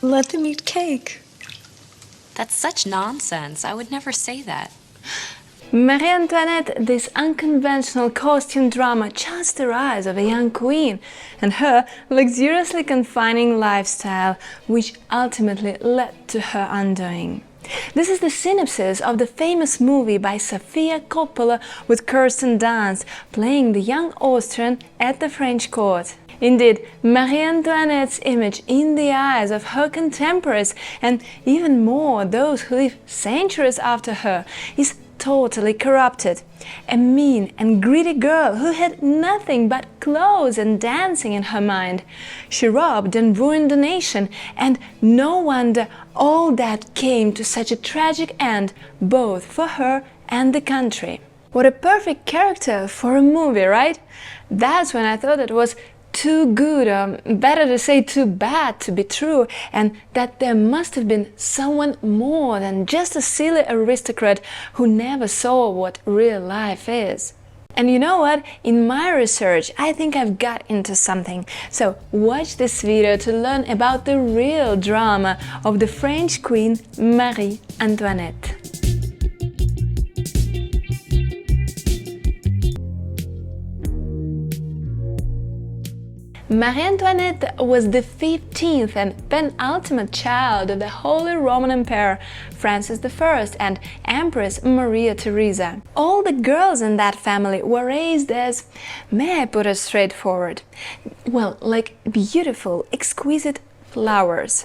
Let them eat cake. That's such nonsense. I would never say that. Marie Antoinette, this unconventional costume drama, chose the rise of a young queen and her luxuriously confining lifestyle, which ultimately led to her undoing. This is the synopsis of the famous movie by Sofia Coppola with Kirsten Dunst playing the young Austrian at the French court. Indeed, Marie Antoinette's image in the eyes of her contemporaries, and even more those who live centuries after her, is totally corrupted. A mean and greedy girl who had nothing but clothes and dancing in her mind. She robbed and ruined the nation, and no wonder all that came to such a tragic end, both for her and the country. What a perfect character for a movie, right? That's when I thought it was too good, or better to say too bad to be true, and that there must have been someone more than just a silly aristocrat who never saw what real life is. And you know what? In my research, I think I've got into something. So watch this video to learn about the real drama of the French Queen Marie Antoinette. Marie Antoinette was the 15th and penultimate child of the Holy Roman Emperor Francis I and Empress Maria Theresa. All the girls in that family were raised as, may I put it straightforward, well, like beautiful, exquisite flowers.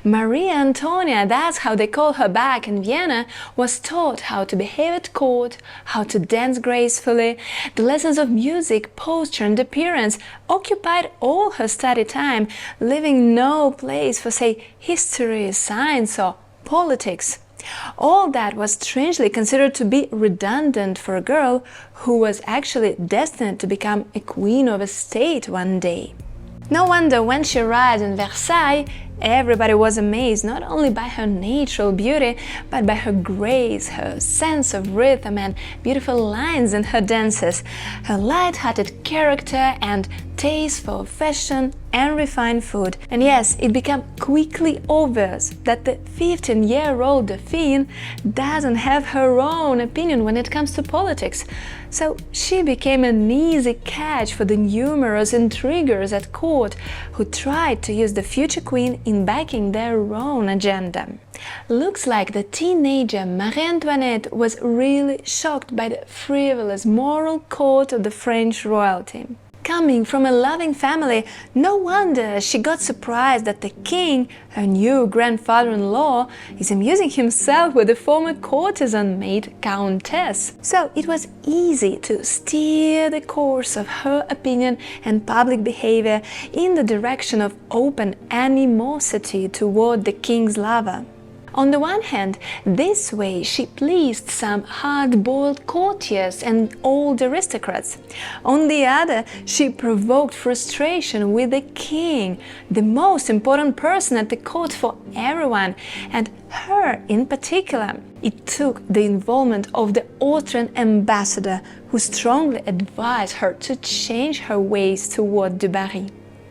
Maria Antonia, that's how they call her back in Vienna, was taught how to behave at court, how to dance gracefully. The lessons of music, posture and appearance occupied all her study time, leaving no place for, say, history, science or politics. All that was strangely considered to be redundant for a girl who was actually destined to become a queen of a state one day. No wonder when she arrived in Versailles, everybody was amazed not only by her natural beauty, but by her grace, her sense of rhythm and beautiful lines in her dances, her light-hearted character and taste for fashion and refined food. And yes, it became quickly obvious that the 15-year-old Dauphine doesn't have her own opinion when it comes to politics. So she became an easy catch for the numerous intriguers at court who tried to use the future queen in backing their own agenda. Looks like the teenager Marie Antoinette was really shocked by the frivolous moral code of the French royalty. Coming from a loving family, no wonder she got surprised that the king, her new grandfather-in-law, is amusing himself with the former courtesan made countess. So it was easy to steer the course of her opinion and public behavior in the direction of open animosity toward the king's lover. On the one hand, this way she pleased some hard-boiled courtiers and old aristocrats. On the other, she provoked frustration with the king, the most important person at the court for everyone, and her in particular. It took the involvement of the Austrian ambassador, who strongly advised her to change her ways toward du Barry.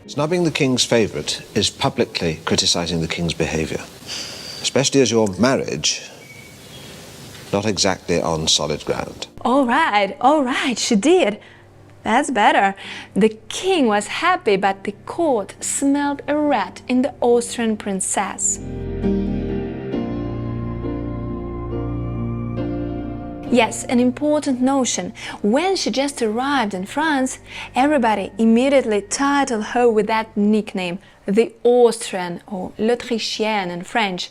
Snubbing the king's favourite is publicly criticising the king's behaviour. Especially as your marriage, not exactly on solid ground. All right, she did. That's better. The king was happy, but the court smelled a rat in the Austrian princess. Yes, an important notion. When she just arrived in France, everybody immediately titled her with that nickname, the Austrian or l'Autrichienne in French.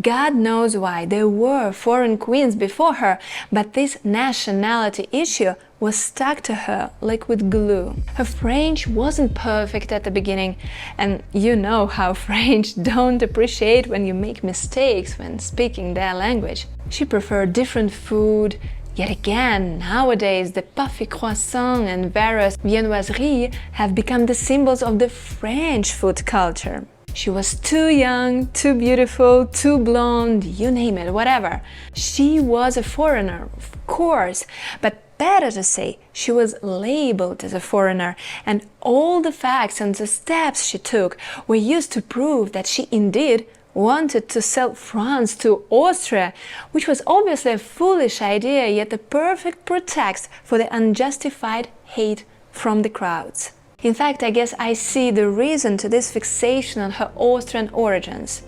God knows why, there were foreign queens before her, but this nationality issue was stuck to her like with glue. Her French wasn't perfect at the beginning, and you know how French don't appreciate when you make mistakes when speaking their language. She preferred different food. Yet again, nowadays the puffy croissant and various viennoiseries have become the symbols of the French food culture. She was too young, too beautiful, too blonde, you name it, whatever. She was a foreigner, of course, but better to say, she was labeled as a foreigner, and all the facts and the steps she took were used to prove that she indeed wanted to sell France to Austria, which was obviously a foolish idea, yet the perfect pretext for the unjustified hate from the crowds. In fact, I guess I see the reason to this fixation on her Austrian origins.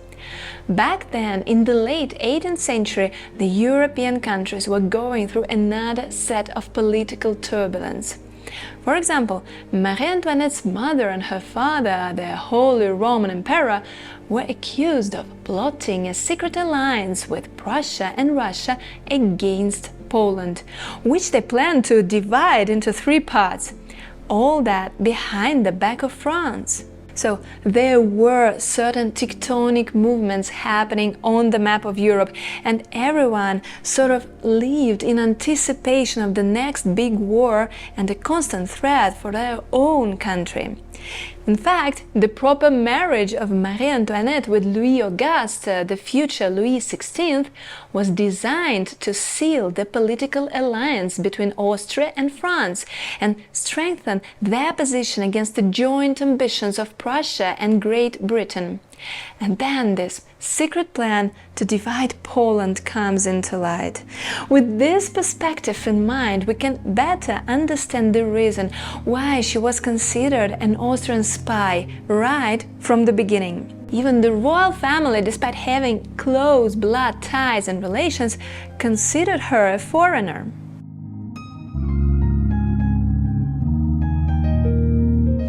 Back then, in the late 18th century, the European countries were going through another set of political turbulence. For example, Marie Antoinette's mother and her father, the Holy Roman Emperor, were accused of plotting a secret alliance with Prussia and Russia against Poland, which they planned to divide into 3 parts. All that behind the back of France. So there were certain tectonic movements happening on the map of Europe, and everyone sort of lived in anticipation of the next big war and a constant threat for their own country. In fact, the proper marriage of Marie Antoinette with Louis Auguste, the future Louis XVI, was designed to seal the political alliance between Austria and France and strengthen their position against the joint ambitions of Prussia and Great Britain. And then this secret plan to divide Poland comes into light. With this perspective in mind, we can better understand the reason why she was considered an Austrian spy right from the beginning. Even the royal family, despite having close blood ties and relations, considered her a foreigner.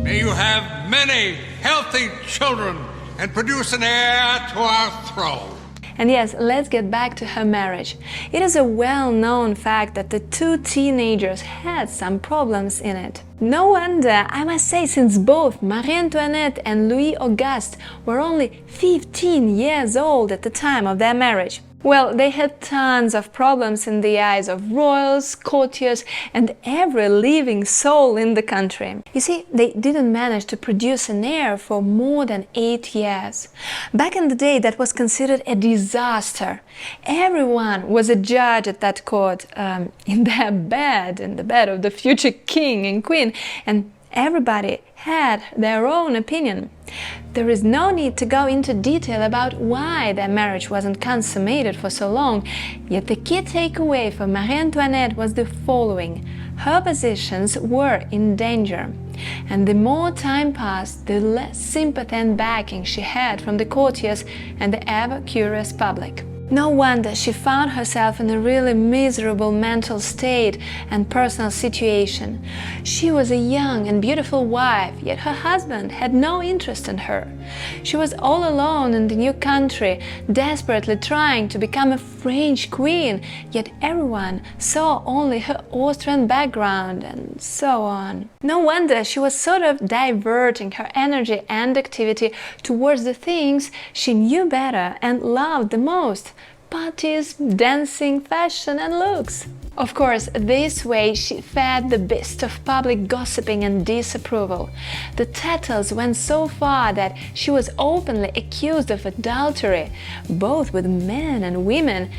May you have many healthy children and produce an heir to our throne. And yes, let's get back to her marriage. It is a well-known fact that the 2 teenagers had some problems in it. No wonder, I must say, since both Marie Antoinette and Louis Auguste were only 15 years old at the time of their marriage. Well, they had tons of problems in the eyes of royals, courtiers, and every living soul in the country. You see, they didn't manage to produce an heir for more than 8 years. Back in the day, that was considered a disaster. Everyone was a judge at that court, in the bed of the future king and queen, and everybody had their own opinion. There is no need to go into detail about why their marriage wasn't consummated for so long, yet the key takeaway for Marie Antoinette was the following: her positions were in danger, and the more time passed, the less sympathy and backing she had from the courtiers and the ever-curious public. No wonder she found herself in a really miserable mental state and personal situation. She was a young and beautiful wife, yet her husband had no interest in her. She was all alone in the new country, desperately trying to become a French queen, yet everyone saw only her Austrian background, and so on. No wonder she was sort of diverting her energy and activity towards the things she knew better and loved the most: parties, dancing, fashion and looks. Of course, this way she fed the beast of public gossiping and disapproval. The tattles went so far that she was openly accused of adultery, both with men and women,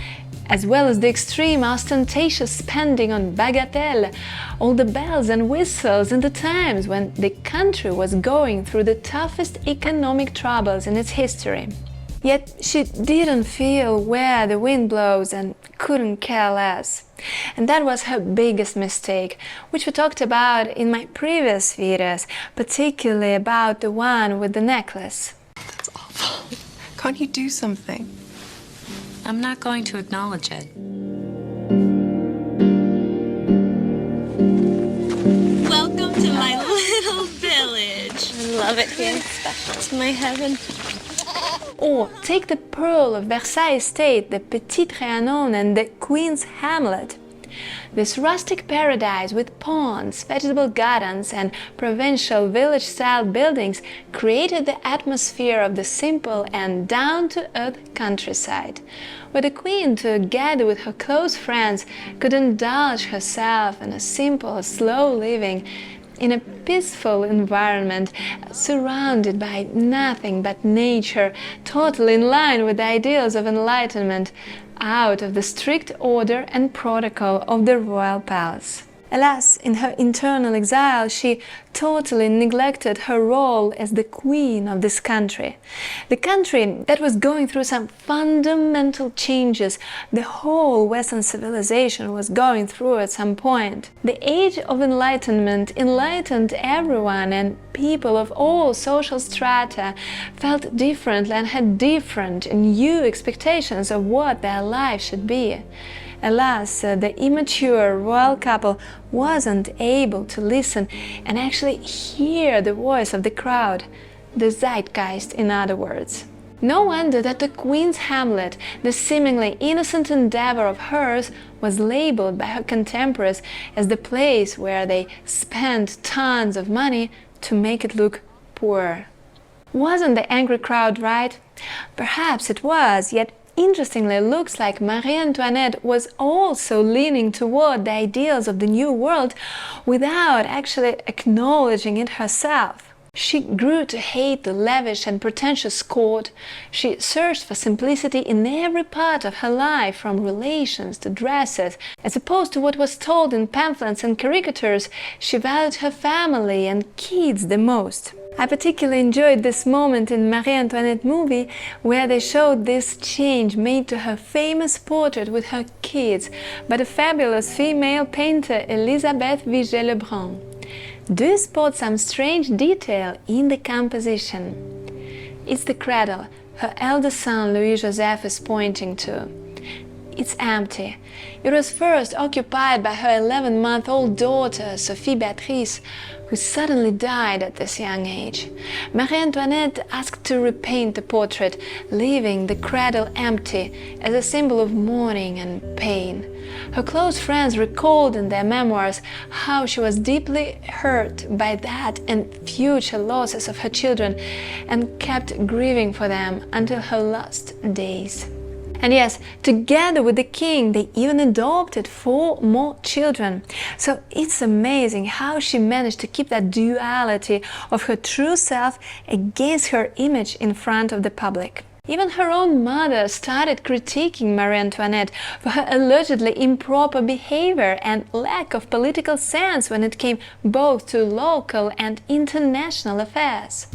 as well as the extreme ostentatious spending on bagatelle, all the bells and whistles in the times when the country was going through the toughest economic troubles in its history. Yet she didn't feel where the wind blows and couldn't care less. And that was her biggest mistake, which we talked about in my previous videos, particularly about the one with the necklace. That's awful. Can't you do something? I'm not going to acknowledge it. Welcome to my little village. I love it here. It's my heaven. Or take the Pearl of Versailles estate, the Petit Trianon and the Queen's Hamlet. This rustic paradise with ponds, vegetable gardens and provincial village-style buildings created the atmosphere of the simple and down-to-earth countryside, where the Queen, together with her close friends, could indulge herself in a simple, slow living in a peaceful environment, surrounded by nothing but nature, totally in line with the ideals of enlightenment, out of the strict order and protocol of the royal palace. Alas, in her internal exile, she totally neglected her role as the queen of this country. The country that was going through some fundamental changes the whole Western civilization was going through at some point. The Age of Enlightenment enlightened everyone, and people of all social strata felt differently and had different and new expectations of what their life should be. Alas, the immature royal couple wasn't able to listen and actually hear the voice of the crowd, the zeitgeist in other words. No wonder that the Queen's Hamlet, the seemingly innocent endeavor of hers, was labeled by her contemporaries as the place where they spent tons of money to make it look poor. Wasn't the angry crowd right? Perhaps it was, yet interestingly, it looks like Marie Antoinette was also leaning toward the ideals of the New World without actually acknowledging it herself. She grew to hate the lavish and pretentious court. She searched for simplicity in every part of her life, from relations to dresses. As opposed to what was told in pamphlets and caricatures, she valued her family and kids the most. I particularly enjoyed this moment in Marie Antoinette movie where they showed this change made to her famous portrait with her kids by the fabulous female painter Elisabeth Vigée-Lebrun. Do you spot some strange detail in the composition? It's the cradle her eldest son Louis-Joseph is pointing to. It's empty. It was first occupied by her 11-month-old daughter, Sophie Beatrice, who suddenly died at this young age. Marie Antoinette asked to repaint the portrait, leaving the cradle empty as a symbol of mourning and pain. Her close friends recalled in their memoirs how she was deeply hurt by that and future losses of her children and kept grieving for them until her last days. And yes, together with the king, they even adopted 4 more children. So it's amazing how she managed to keep that duality of her true self against her image in front of the public. Even her own mother started critiquing Marie Antoinette for her allegedly improper behavior and lack of political sense when it came both to local and international affairs.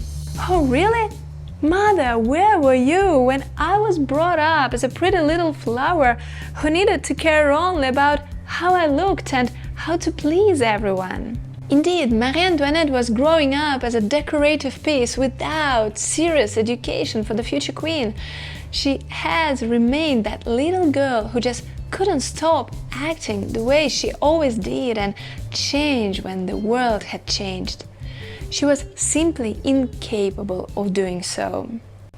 Oh, really? Mother, where were you when I was brought up as a pretty little flower who needed to care only about how I looked and how to please everyone? Indeed, Marie Antoinette was growing up as a decorative piece without serious education for the future queen. She has remained that little girl who just couldn't stop acting the way she always did and change when the world had changed. She was simply incapable of doing so.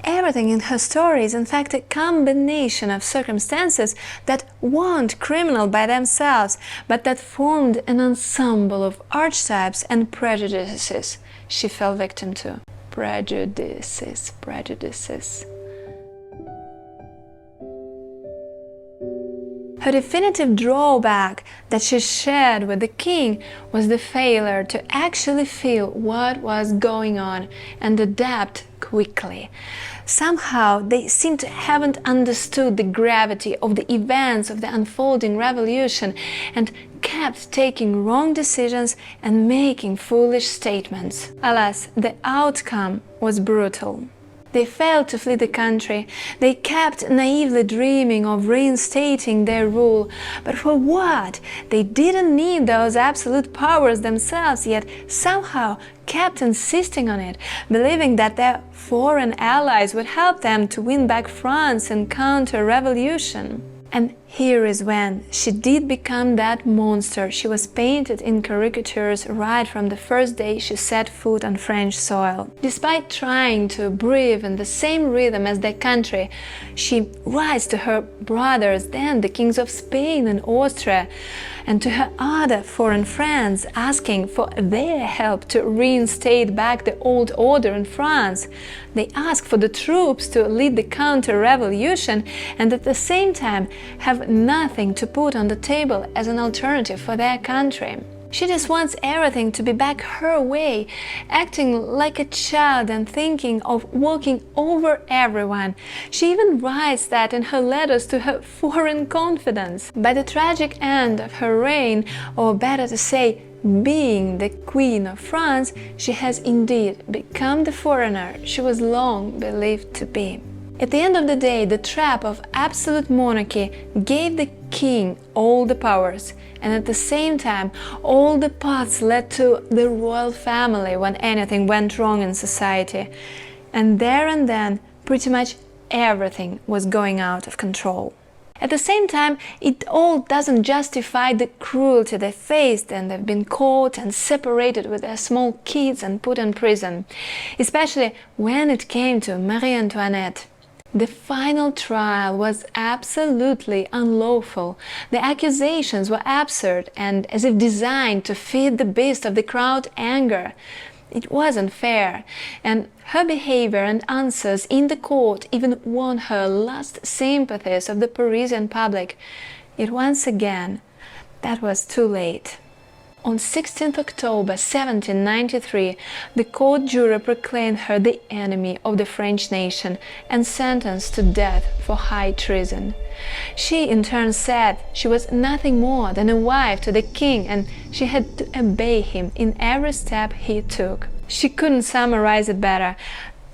Everything in her story is in fact a combination of circumstances that weren't criminal by themselves, but that formed an ensemble of archetypes and prejudices she fell victim to. Prejudices. Her definitive drawback that she shared with the king was the failure to actually feel what was going on and adapt quickly. Somehow they seem to haven't understood the gravity of the events of the unfolding revolution and kept taking wrong decisions and making foolish statements. Alas, the outcome was brutal. They failed to flee the country. They kept naively dreaming of reinstating their rule. But for what? They didn't need those absolute powers themselves, yet somehow kept insisting on it, believing that their foreign allies would help them to win back France and counter revolution. And here is when she did become that monster she was painted in caricatures right from the first day she set foot on French soil. Despite trying to breathe in the same rhythm as their country, she writes to her brothers, then the kings of Spain and Austria, and to her other foreign friends, asking for their help to reinstate back the old order in France. They ask for the troops to lead the counter-revolution and at the same time have nothing to put on the table as an alternative for their country. She just wants everything to be back her way, acting like a child and thinking of walking over everyone. She even writes that in her letters to her foreign confidants. By the tragic end of her reign, or better to say, being the Queen of France, she has indeed become the foreigner she was long believed to be. At the end of the day, the trap of absolute monarchy gave the king all the powers, and at the same time, all the paths led to the royal family when anything went wrong in society. And there and then, pretty much everything was going out of control. At the same time, it all doesn't justify the cruelty they faced, and they've been caught and separated with their small kids and put in prison, especially when it came to Marie Antoinette. The final trial was absolutely unlawful. The accusations were absurd and as if designed to feed the beast of the crowd anger. It wasn't fair, and her behavior and answers in the court even won her last sympathies of the Parisian public. Yet once again, that was too late. On 16th October 1793, the court jury proclaimed her the enemy of the French nation and sentenced to death for high treason. She in turn said she was nothing more than a wife to the king, and she had to obey him in every step he took. She couldn't summarize it better.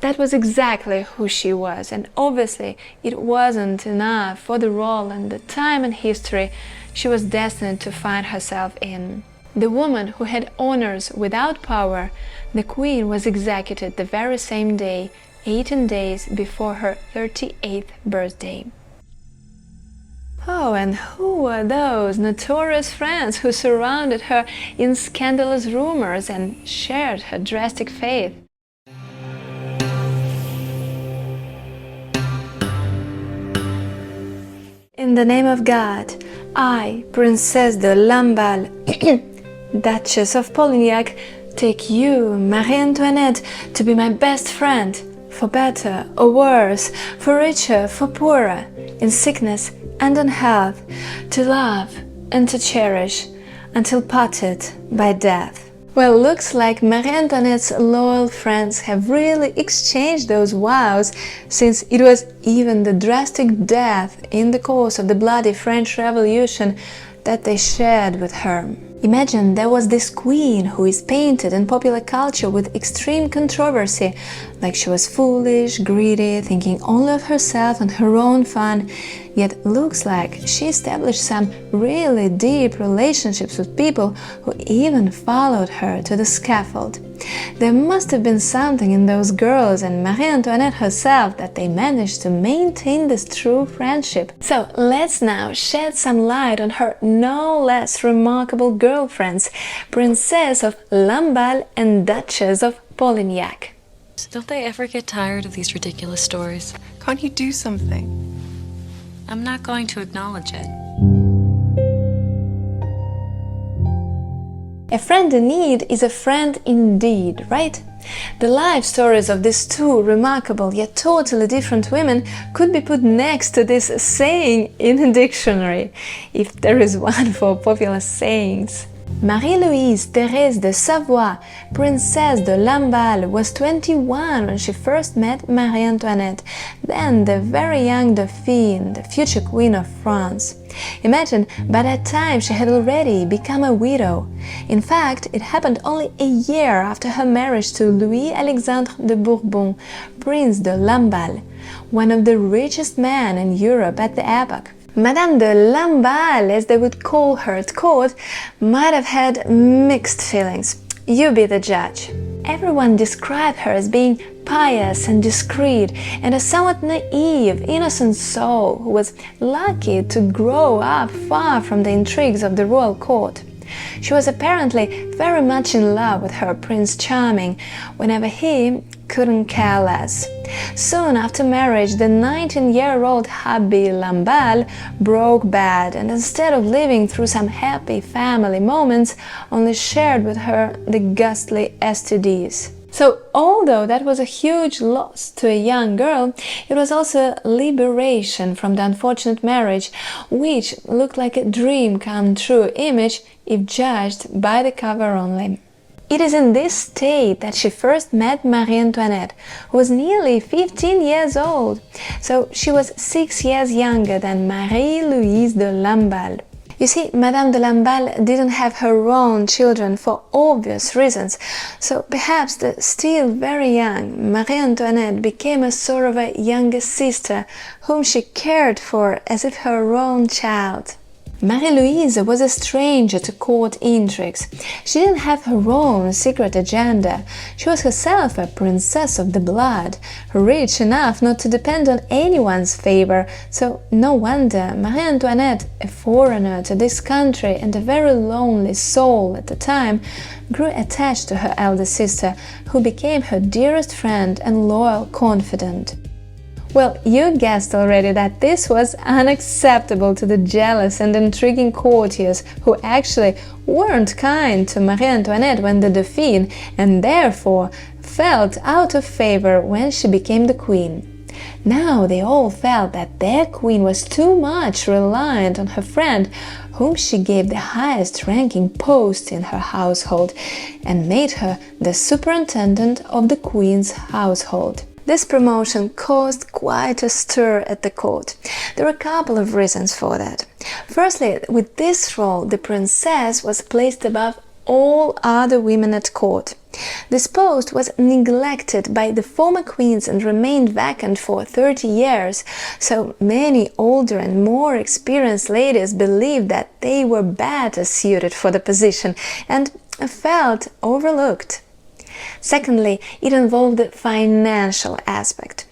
That was exactly who she was, and obviously it wasn't enough for the role and the time in history she was destined to find herself in. The woman who had honors without power, the queen was executed the very same day, 18 days before her 38th birthday. Oh, and who were those notorious friends who surrounded her in scandalous rumors and shared her drastic faith? In the name of God, I, Princesse de Lamballe, Duchess of Polignac, take you, Marie Antoinette, to be my best friend, for better or worse, for richer, for poorer, in sickness and in health, to love and to cherish, until parted by death. Well, looks like Marie Antoinette's loyal friends have really exchanged those vows, since it was even the drastic death in the course of the bloody French Revolution that they shared with her. Imagine there was this queen who is painted in popular culture with extreme controversy, like she was foolish, greedy, thinking only of herself and her own fun, yet looks like she established some really deep relationships with people who even followed her to the scaffold. There must have been something in those girls and Marie Antoinette herself that they managed to maintain this true friendship. So let's now shed some light on her no less remarkable girlfriends, Princess of Lamballe and Duchess of Polignac. Don't they ever get tired of these ridiculous stories? Can't you do something? I'm not going to acknowledge it. A friend in need is a friend indeed, right? The life stories of these two remarkable yet totally different women could be put next to this saying in a dictionary, if there is one for popular sayings. Marie-Louise Thérèse de Savoie, Princess de Lamballe, was 21 when she first met Marie Antoinette, then the very young Dauphine, the future Queen of France. Imagine, by that time she had already become a widow. In fact, it happened only a year after her marriage to Louis-Alexandre de Bourbon, Prince de Lamballe, one of the richest men in Europe at the epoch. Madame de Lamballe, as they would call her at court, might have had mixed feelings. You be the judge. Everyone described her as being pious and discreet, and a somewhat naive, innocent soul who was lucky to grow up far from the intrigues of the royal court. She was apparently very much in love with her Prince Charming, whenever he couldn't care less. Soon after marriage, the 19-year-old hubby Lamballe broke bad, and instead of living through some happy family moments, only shared with her the ghastly STDs. So, although that was a huge loss to a young girl, it was also a liberation from the unfortunate marriage, which looked like a dream come true image if judged by the cover only. It is in this state that she first met Marie Antoinette, who was nearly 15 years old. So she was 6 years younger than Marie-Louise de Lamballe. You see, Madame de Lamballe didn't have her own children for obvious reasons, so perhaps the still very young Marie Antoinette became a sort of a younger sister whom she cared for as if her own child. Marie-Louise was a stranger to court intrigues. She didn't have her own secret agenda. She was herself a princess of the blood, rich enough not to depend on anyone's favor, so no wonder Marie Antoinette, a foreigner to this country and a very lonely soul at the time, grew attached to her elder sister, who became her dearest friend and loyal confidant. Well, you guessed already that this was unacceptable to the jealous and intriguing courtiers who actually weren't kind to Marie Antoinette when the Dauphine, and therefore felt out of favor when she became the queen. Now they all felt that their queen was too much reliant on her friend, whom she gave the highest ranking post in her household, and made her the superintendent of the queen's household. This promotion caused quite a stir at the court. There are a couple of reasons for that. Firstly, with this role, the princess was placed above all other women at court. This post was neglected by the former queens and remained vacant for 30 years, so many older and more experienced ladies believed that they were better suited for the position and felt overlooked. Secondly, it involved the financial aspect.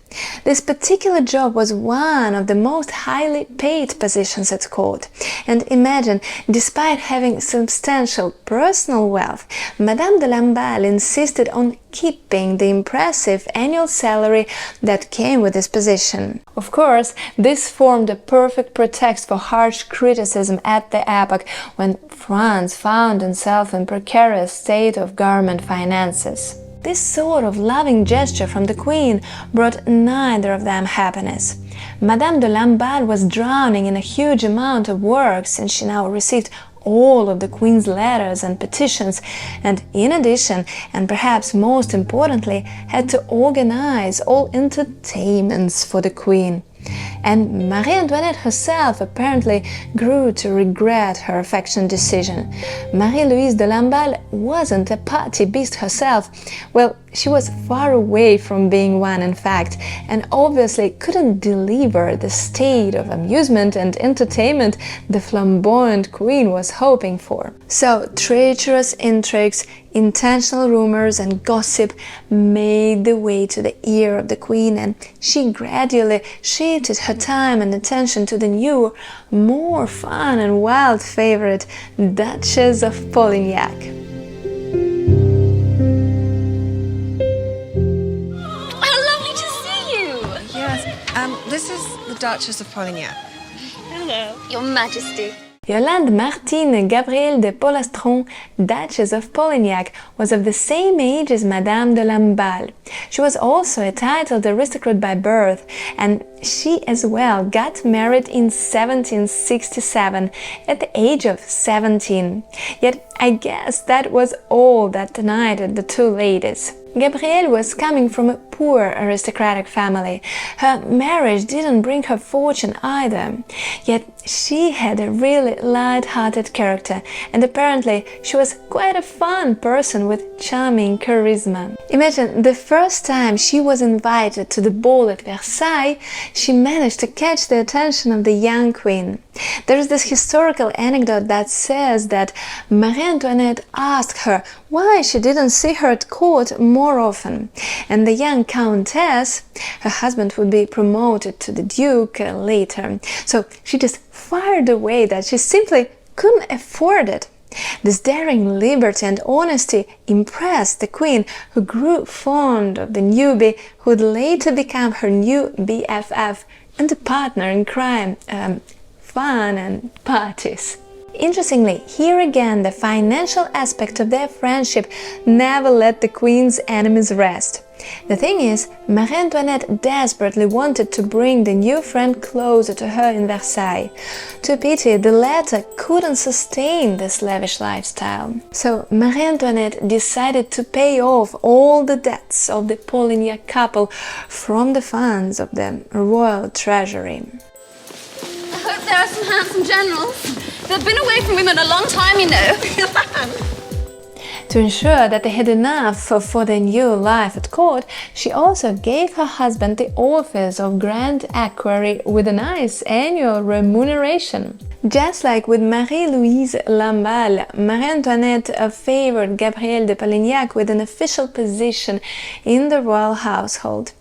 This particular job was one of the most highly paid positions at court. And imagine, despite having substantial personal wealth, Madame de Lamballe insisted on keeping the impressive annual salary that came with this position. Of course, this formed a perfect pretext for harsh criticism at the epoch when France found itself in a precarious state of government finances. This sort of loving gesture from the queen brought neither of them happiness. Madame de Lamballe was drowning in a huge amount of work since she now received all of the queen's letters and petitions, and in addition, and perhaps most importantly, had to organize all entertainments for the queen. And Marie Antoinette herself apparently grew to regret her affectionate decision. Marie-Louise de Lamballe wasn't a party beast herself. Well, she was far away from being one, in fact, and obviously couldn't deliver the state of amusement and entertainment the flamboyant queen was hoping for. So, treacherous intrigues, intentional rumors and gossip made the way to the ear of the queen, and she gradually shifted her time and attention to the newer, more fun and wild favorite, Duchess of Polignac. This is the Duchess of Polignac. Hello. Your Majesty. Yolande Martine Gabrielle de Polastron, Duchess of Polignac, was of the same age as Madame de Lamballe. She was also a titled aristocrat by birth, and she as well got married in 1767 at the age of 17. Yet I guess that was all that united the two ladies. Gabrielle was coming from a poor aristocratic family. Her marriage didn't bring her fortune either. Yet she had a really light-hearted character, and apparently she was quite a fun person with charming charisma. Imagine, the first time she was invited to the ball at Versailles, she managed to catch the attention of the young queen. There is this historical anecdote that says that Marie Antoinette asked her why she didn't see her at court more often, and the young countess, her husband would be promoted to the duke later, so she just fired away that she simply couldn't afford it. This daring liberty and honesty impressed the queen, who grew fond of the newbie who would later become her new BFF and a partner in crime, fun and parties. Interestingly, here again the financial aspect of their friendship never let the queen's enemies rest. The thing is, Marie Antoinette desperately wanted to bring the new friend closer to her in Versailles. To pity, the latter couldn't sustain this lavish lifestyle. So Marie Antoinette decided to pay off all the debts of the Polignac couple from the funds of the royal treasury. I hope there are some handsome generals. They've been away from women a long time, you know. To ensure that they had enough for their new life at court, she also gave her husband the office of Grand Equerry with a nice annual remuneration. Just like with Marie-Louise Lamballe, Marie Antoinette favored Gabrielle de Polignac with an official position in the royal household.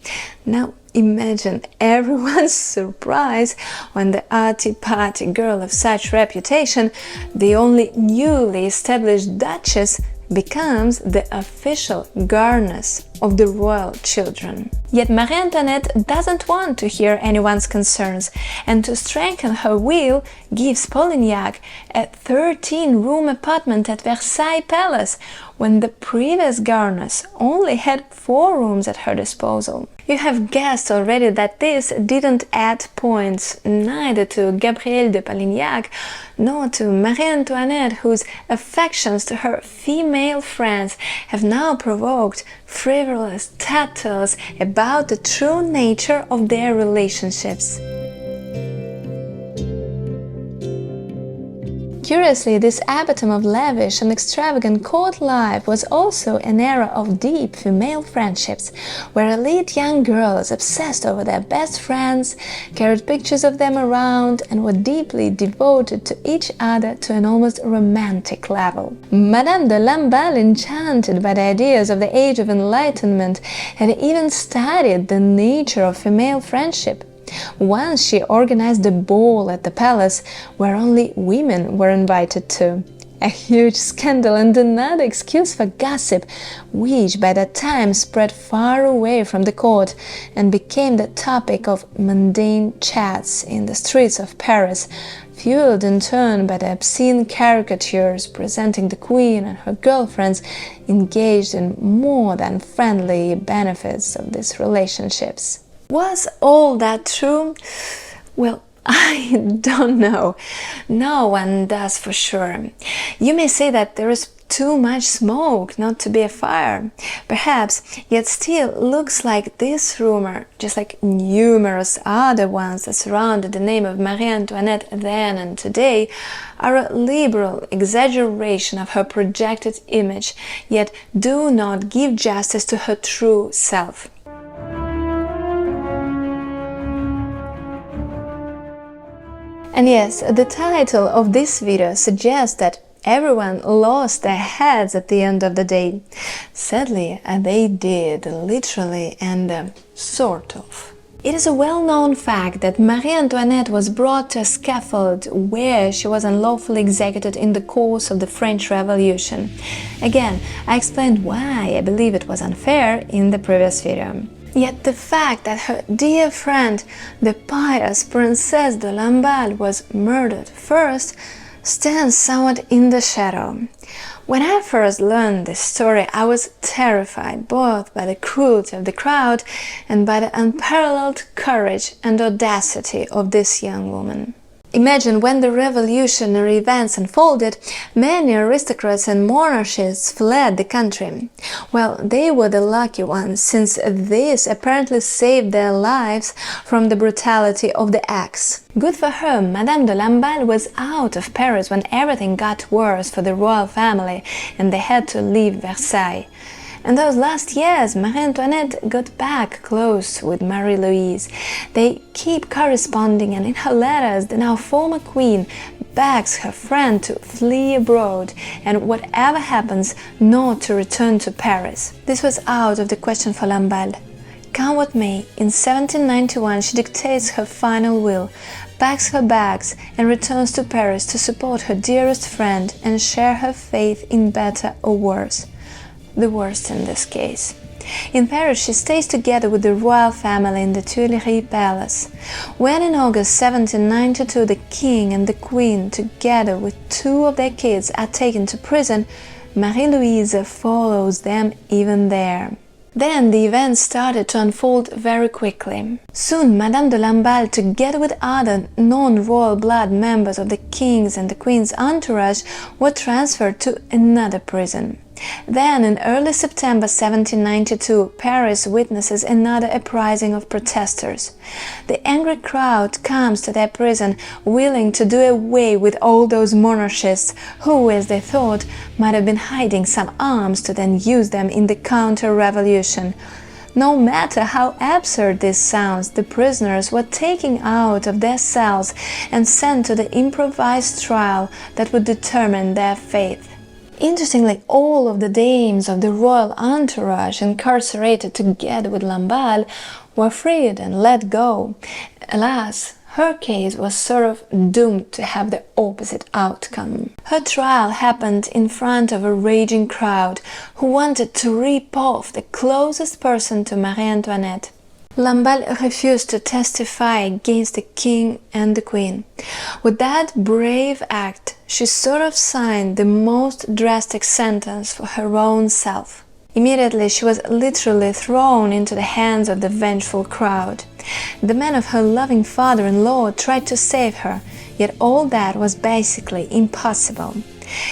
Now, imagine everyone's surprise when the arty-party girl of such reputation, the only newly established Duchess, becomes the official governess of the royal children. Yet Marie Antoinette doesn't want to hear anyone's concerns, and to strengthen her will gives Polignac a 13-room apartment at Versailles Palace, when the previous governess only had 4 rooms at her disposal. You have guessed already that this didn't add points neither to Gabrielle de Polignac nor to Marie Antoinette, whose affections to her female friends have now provoked frivolous tattles about the true nature of their relationships. Curiously, this epitome of lavish and extravagant court life was also an era of deep female friendships, where elite young girls obsessed over their best friends, carried pictures of them around, and were deeply devoted to each other to an almost romantic level. Madame de Lamballe, enchanted by the ideas of the Age of Enlightenment, had even studied the nature of female friendship. Once she organized a ball at the palace where only women were invited to. A huge scandal and another excuse for gossip, which by that time spread far away from the court and became the topic of mundane chats in the streets of Paris, fueled in turn by the obscene caricatures presenting the queen and her girlfriends engaged in more than friendly benefits of these relationships. Was all that true? Well, I don't know. No one does for sure. You may say that there is too much smoke not to be a fire. Perhaps, yet still looks like this rumor, just like numerous other ones that surrounded the name of Marie Antoinette then and today, are a liberal exaggeration of her projected image, yet do not give justice to her true self. And yes, the title of this video suggests that everyone lost their heads at the end of the day. Sadly, they did, literally and sort of. It is a well-known fact that Marie Antoinette was brought to a scaffold where she was unlawfully executed in the course of the French Revolution. Again, I explained why I believe it was unfair in the previous video. Yet the fact that her dear friend, the pious Princesse de Lamballe, was murdered first stands somewhat in the shadow. When I first learned this story, I was terrified both by the cruelty of the crowd and by the unparalleled courage and audacity of this young woman. Imagine when the revolutionary events unfolded, many aristocrats and monarchists fled the country. Well, they were the lucky ones, since this apparently saved their lives from the brutality of the axe. Good for her, Madame de Lamballe was out of Paris when everything got worse for the royal family and they had to leave Versailles. In those last years, Marie Antoinette got back close with Marie-Louise. They keep corresponding, and in her letters, the now former queen begs her friend to flee abroad and, whatever happens, not to return to Paris. This was out of the question for Lamballe. Come what may, in 1791 she dictates her final will, packs her bags and returns to Paris to support her dearest friend and share her fate in better or worse. The worst in this case. In Paris, she stays together with the royal family in the Tuileries Palace. When in August 1792 the king and the queen, together with two of their kids, are taken to prison, Marie-Louise follows them even there. Then the events started to unfold very quickly. Soon Madame de Lamballe, together with other non-royal blood members of the king's and the queen's entourage, were transferred to another prison. Then, in early September 1792, Paris witnesses another uprising of protesters. The angry crowd comes to their prison, willing to do away with all those monarchists who, as they thought, might have been hiding some arms to then use them in the counter-revolution. No matter how absurd this sounds, the prisoners were taken out of their cells and sent to the improvised trial that would determine their fate. Interestingly, all of the dames of the royal entourage incarcerated together with Lamballe were freed and let go. Alas, her case was sort of doomed to have the opposite outcome. Her trial happened in front of a raging crowd who wanted to rip off the closest person to Marie Antoinette. Lamballe refused to testify against the king and the queen. With that brave act, she sort of signed the most drastic sentence for her own self. Immediately, she was literally thrown into the hands of the vengeful crowd. The men of her loving father-in-law tried to save her, yet all that was basically impossible.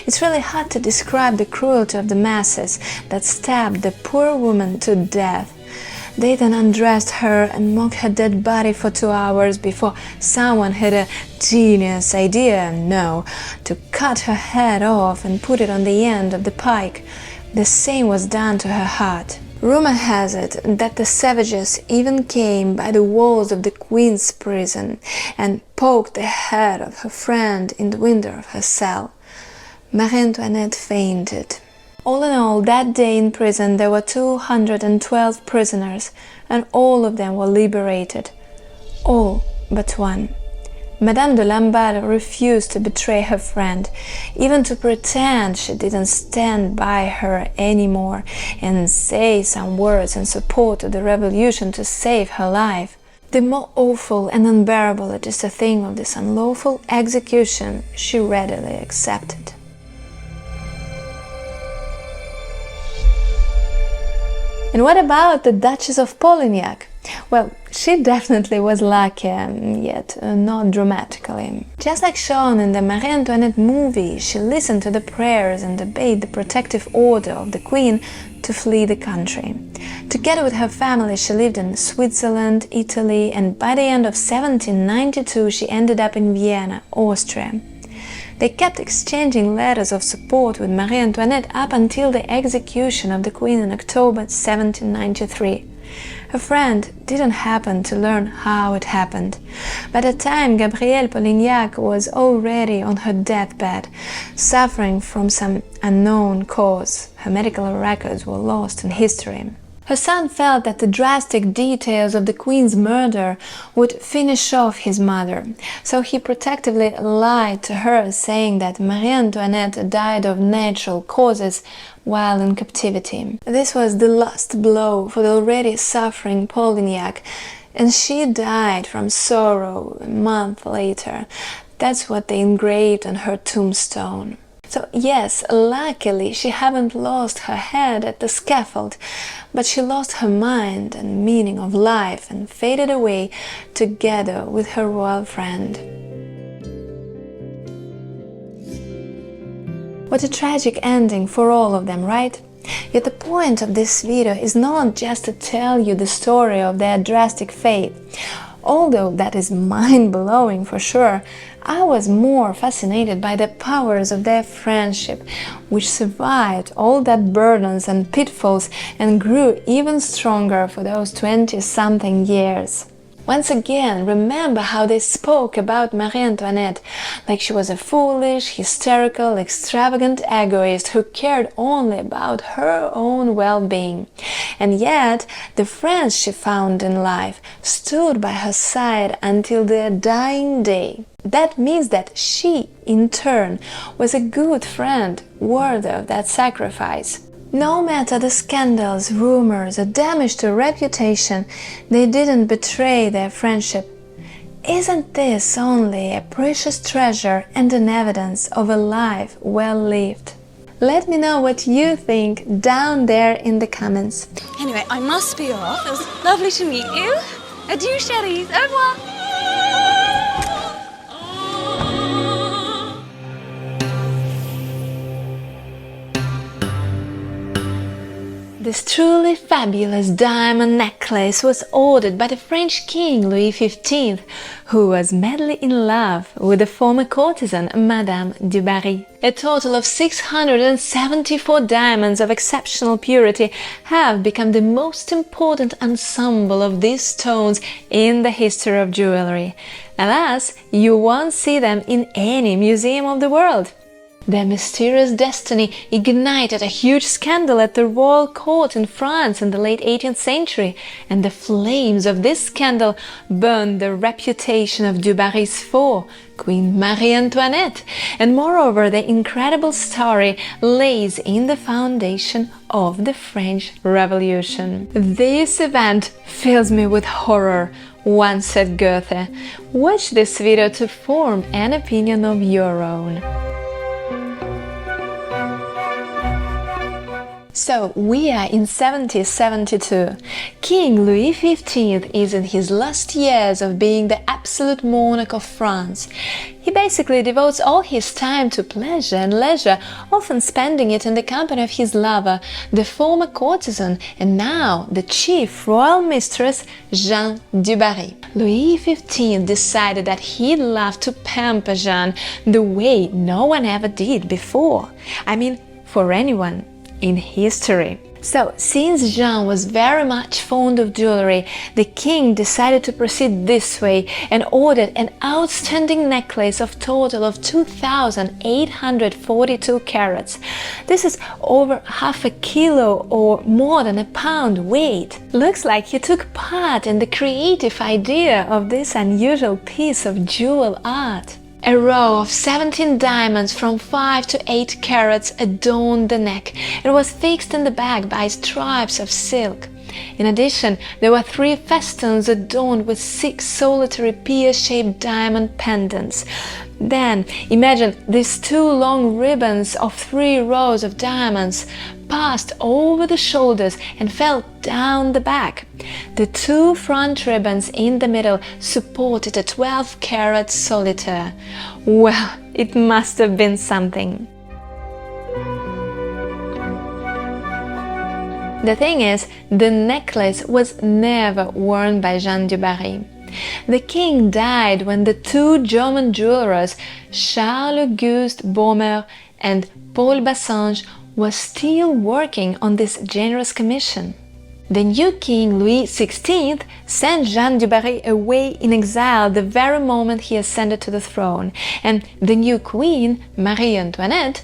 It's really hard to describe the cruelty of the masses that stabbed the poor woman to death. They then undressed her and mocked her dead body for 2 hours before someone had a genius idea, to cut her head off and put it on the end of the pike. The same was done to her heart. Rumor has it that the savages even came by the walls of the queen's prison and poked the head of her friend in the window of her cell. Marie Antoinette fainted. All in all, that day in prison there were 212 prisoners, and all of them were liberated. All but one. Madame de Lamballe refused to betray her friend, even to pretend she didn't stand by her anymore and say some words in support of the revolution to save her life. The more awful and unbearable it is to think of this unlawful execution, she readily accepted. And what about the Duchess of Polignac? Well, she definitely was lucky, yet not dramatically. Just like shown in the Marie Antoinette movie, she listened to the prayers and obeyed the protective order of the Queen to flee the country. Together with her family, she lived in Switzerland, Italy, and by the end of 1792 she ended up in Vienna, Austria. They kept exchanging letters of support with Marie Antoinette up until the execution of the Queen in October 1793. Her friend didn't happen to learn how it happened. By the time Gabrielle Polignac was already on her deathbed, suffering from some unknown cause. Her medical records were lost in history. Her son felt that the drastic details of the Queen's murder would finish off his mother, so he protectively lied to her, saying that Marie Antoinette died of natural causes while in captivity. This was the last blow for the already suffering Polignac, and she died from sorrow a month later. That's what they engraved on her tombstone. So yes, luckily she hadn't lost her head at the scaffold, but she lost her mind and meaning of life and faded away together with her royal friend. What a tragic ending for all of them, right? Yet the point of this video is not just to tell you the story of their drastic fate. Although that is mind-blowing for sure, I was more fascinated by the powers of their friendship, which survived all that burdens and pitfalls and grew even stronger for those 20-something years. Once again, remember how they spoke about Marie Antoinette, like she was a foolish, hysterical, extravagant egoist who cared only about her own well-being. And yet, the friends she found in life stood by her side until their dying day. That means that she, in turn, was a good friend, worthy of that sacrifice. No matter the scandals, rumors, or damage to reputation, they didn't betray their friendship. Isn't this only a precious treasure and an evidence of a life well lived? Let me know what you think down there in the comments. Anyway, I must be off. It was lovely to meet you. Adieu, chéries. Au revoir. This truly fabulous diamond necklace was ordered by the French king Louis XV, who was madly in love with the former courtesan Madame du Barry. A total of 674 diamonds of exceptional purity have become the most important ensemble of these stones in the history of jewelry. Alas, you won't see them in any museum of the world. Their mysterious destiny ignited a huge scandal at the royal court in France in the late 18th century, and the flames of this scandal burned the reputation of du Barry's foe, Queen Marie Antoinette, and moreover the incredible story lays in the foundation of the French Revolution. This event fills me with horror, once said Goethe. Watch this video to form an opinion of your own. So, we are in 1772. King Louis XV is in his last years of being the absolute monarch of France. He basically devotes all his time to pleasure and leisure, often spending it in the company of his lover, the former courtesan and now the chief royal mistress, Jeanne du Barry. Louis XV decided that he'd love to pamper Jeanne the way no one ever did before. I mean, for anyone in history. So, since Jeanne was very much fond of jewelry, the king decided to proceed this way and ordered an outstanding necklace of total of 2,842 carats. This is over half a kilo or more than a pound weight. Looks like he took part in the creative idea of this unusual piece of jewel art. A row of 17 diamonds from 5 to 8 carats adorned the neck and was fixed in the back by stripes of silk. In addition, there were 3 festoons adorned with 6 solitary pear-shaped diamond pendants. Then, imagine these 2 long ribbons of 3 rows of diamonds passed over the shoulders and fell down the back. The 2 front ribbons in the middle supported a 12-carat solitaire. Well, it must have been something. The thing is, the necklace was never worn by Jeanne du Barry. The king died when the 2 German jewelers, Charles-Auguste Baumer and Paul Bassange, was still working on this generous commission. The new king, Louis XVI, sent Jeanne du Barry away in exile the very moment he ascended to the throne, and the new queen, Marie Antoinette,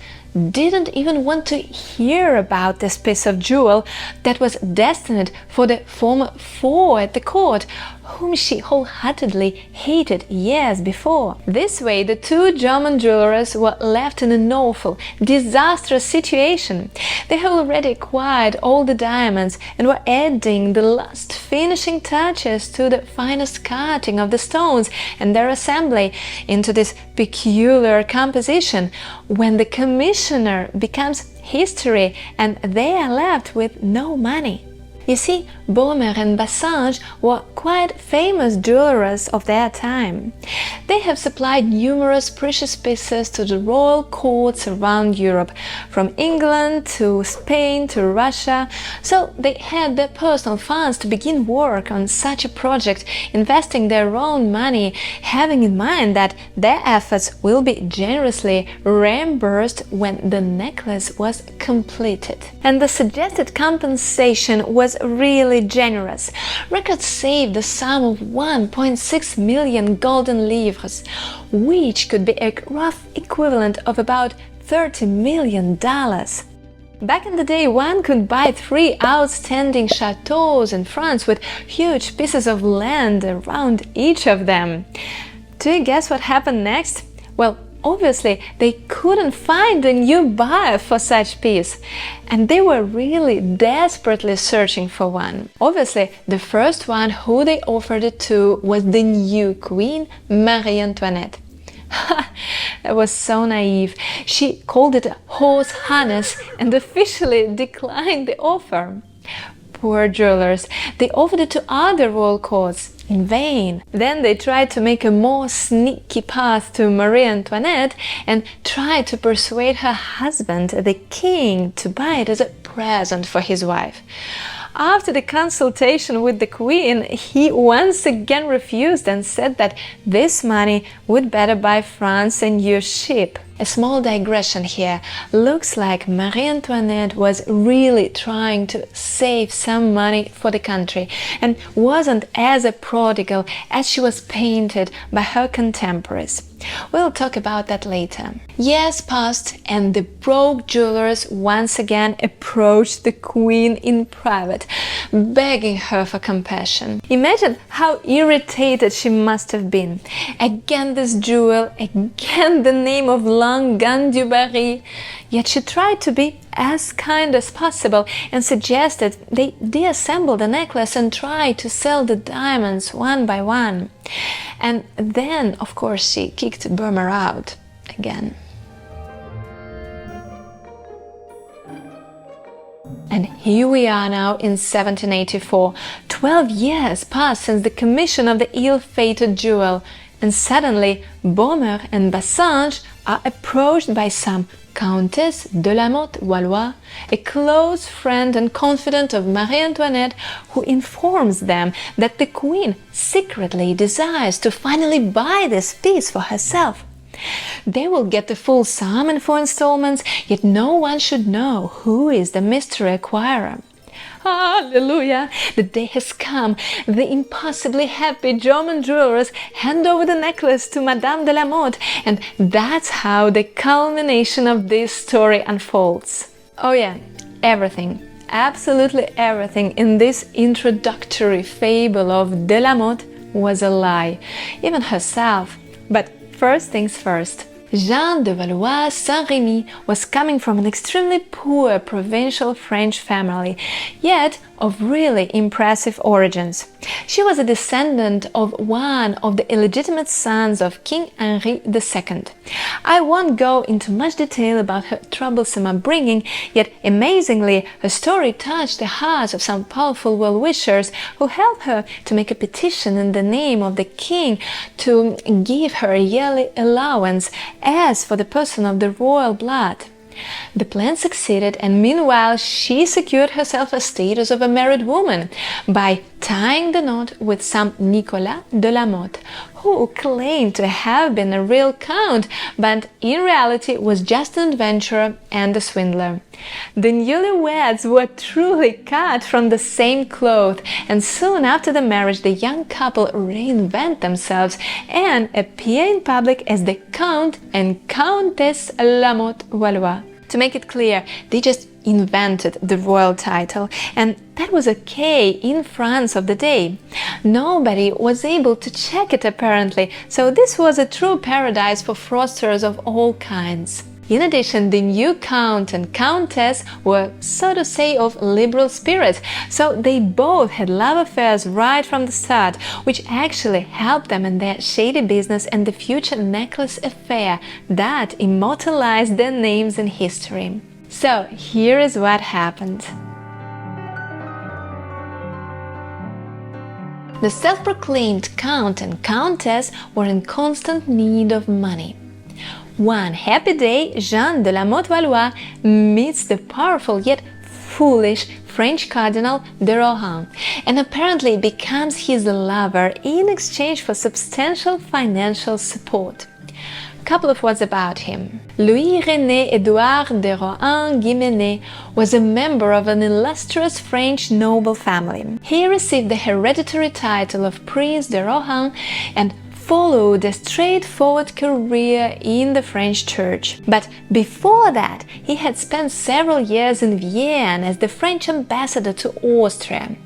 didn't even want to hear about this piece of jewel that was destined for the former foe at the court, whom she wholeheartedly hated years before. This way, the 2 German jewelers were left in an awful, disastrous situation. They had already acquired all the diamonds and were adding the last finishing touches to the finest cutting of the stones and their assembly into this peculiar composition, when the commissioner becomes history and they are left with no money. You see, Baumer and Bassange were quite famous jewelers of their time. They have supplied numerous precious pieces to the royal courts around Europe, from England to Spain to Russia, so they had the personal funds to begin work on such a project, investing their own money, having in mind that their efforts will be generously reimbursed when the necklace was completed. And the suggested compensation was really generous. Records say the sum of 1.6 million golden livres, which could be a rough equivalent of about $30 million. Back in the day, one could buy 3 outstanding chateaux in France with huge pieces of land around each of them. Do you guess what happened next? Well, Obviously, they couldn't find a new buyer for such piece, and they were really desperately searching for one. Obviously, the first one who they offered it to was the new queen, Marie Antoinette. That was so naive. She called it a horse harness and officially declined the offer. Poor jewelers, they offered it to other royal courts, in vain. Then they tried to make a more sneaky path to Marie Antoinette and tried to persuade her husband, the king, to buy it as a present for his wife. After the consultation with the queen, he once again refused and said that this money would better buy France a new ship. A small digression here. Looks like Marie Antoinette was really trying to save some money for the country and wasn't as a prodigal as she was painted by her contemporaries. We'll talk about that later. Years passed and the broke jewelers once again approached the queen in private, begging her for compassion. Imagine how irritated she must have been. Again this jewel, again the name of Langan du Barry. Yet she tried to be as kind as possible and suggested they deassemble the necklace and try to sell the diamonds one by one. And then, of course, she kicked Burma out again. And here we are now in 1784. 12 years passed since the commission of the ill-fated jewel, and suddenly Beaumer and Bassange are approached by some Countess de la Motte Valois, a close friend and confidant of Marie Antoinette, who informs them that the queen secretly desires to finally buy this piece for herself. They will get the full sum in 4 installments, yet no one should know who is the mystery acquirer. Hallelujah! The day has come. The impossibly happy German jewelers hand over the necklace to Madame de la Motte, and that's how the culmination of this story unfolds. Oh yeah, everything, absolutely everything in this introductory fable of de la Motte was a lie, even herself. But first things first. Jeanne de Valois Saint-Remy was coming from an extremely poor provincial French family, yet of really impressive origins. She was a descendant of one of the illegitimate sons of King Henri II. I won't go into much detail about her troublesome upbringing, yet amazingly her story touched the hearts of some powerful well-wishers who helped her to make a petition in the name of the king to give her a yearly allowance as for the person of the royal blood. The plan succeeded, and meanwhile she secured herself a status of a married woman by tying the knot with some Nicolas de la Motte, who claimed to have been a real count, but in reality was just an adventurer and a swindler. The newlyweds were truly cut from the same cloth, and soon after the marriage the young couple reinvent themselves and appear in public as the Count and Countess La Motte Valois. To make it clear, they just invented the royal title, and that was okay in France of the day. Nobody was able to check it apparently, so this was a true paradise for fraudsters of all kinds. In addition, the new Count and Countess were, so to say, of liberal spirits, so they both had love affairs right from the start, which actually helped them in their shady business and the future necklace affair that immortalized their names in history. So, here is what happened. The self-proclaimed Count and Countess were in constant need of money. One happy day, Jeanne de la Motte Valois meets the powerful yet foolish French Cardinal de Rohan and apparently becomes his lover in exchange for substantial financial support. Couple of words about him. Louis-René Édouard de Rohan-Guimené was a member of an illustrious French noble family. He received the hereditary title of Prince de Rohan and followed a straightforward career in the French church. But before that, he had spent several years in Vienna as the French ambassador to Austria.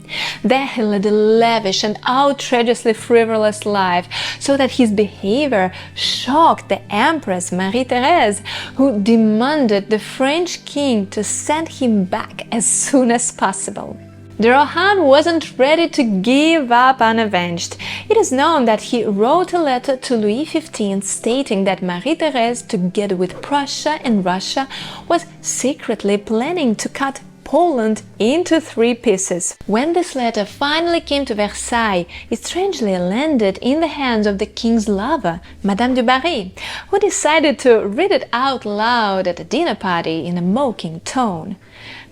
There he led a lavish and outrageously frivolous life, so that his behavior shocked the Empress Marie-Thérèse, who demanded the French king to send him back as soon as possible. De Rohan wasn't ready to give up unavenged. It is known that he wrote a letter to Louis XV stating that Marie-Thérèse, together with Prussia and Russia, was secretly planning to cut Poland into 3 pieces. When this letter finally came to Versailles, it strangely landed in the hands of the king's lover, Madame du Barry, who decided to read it out loud at a dinner party in a mocking tone.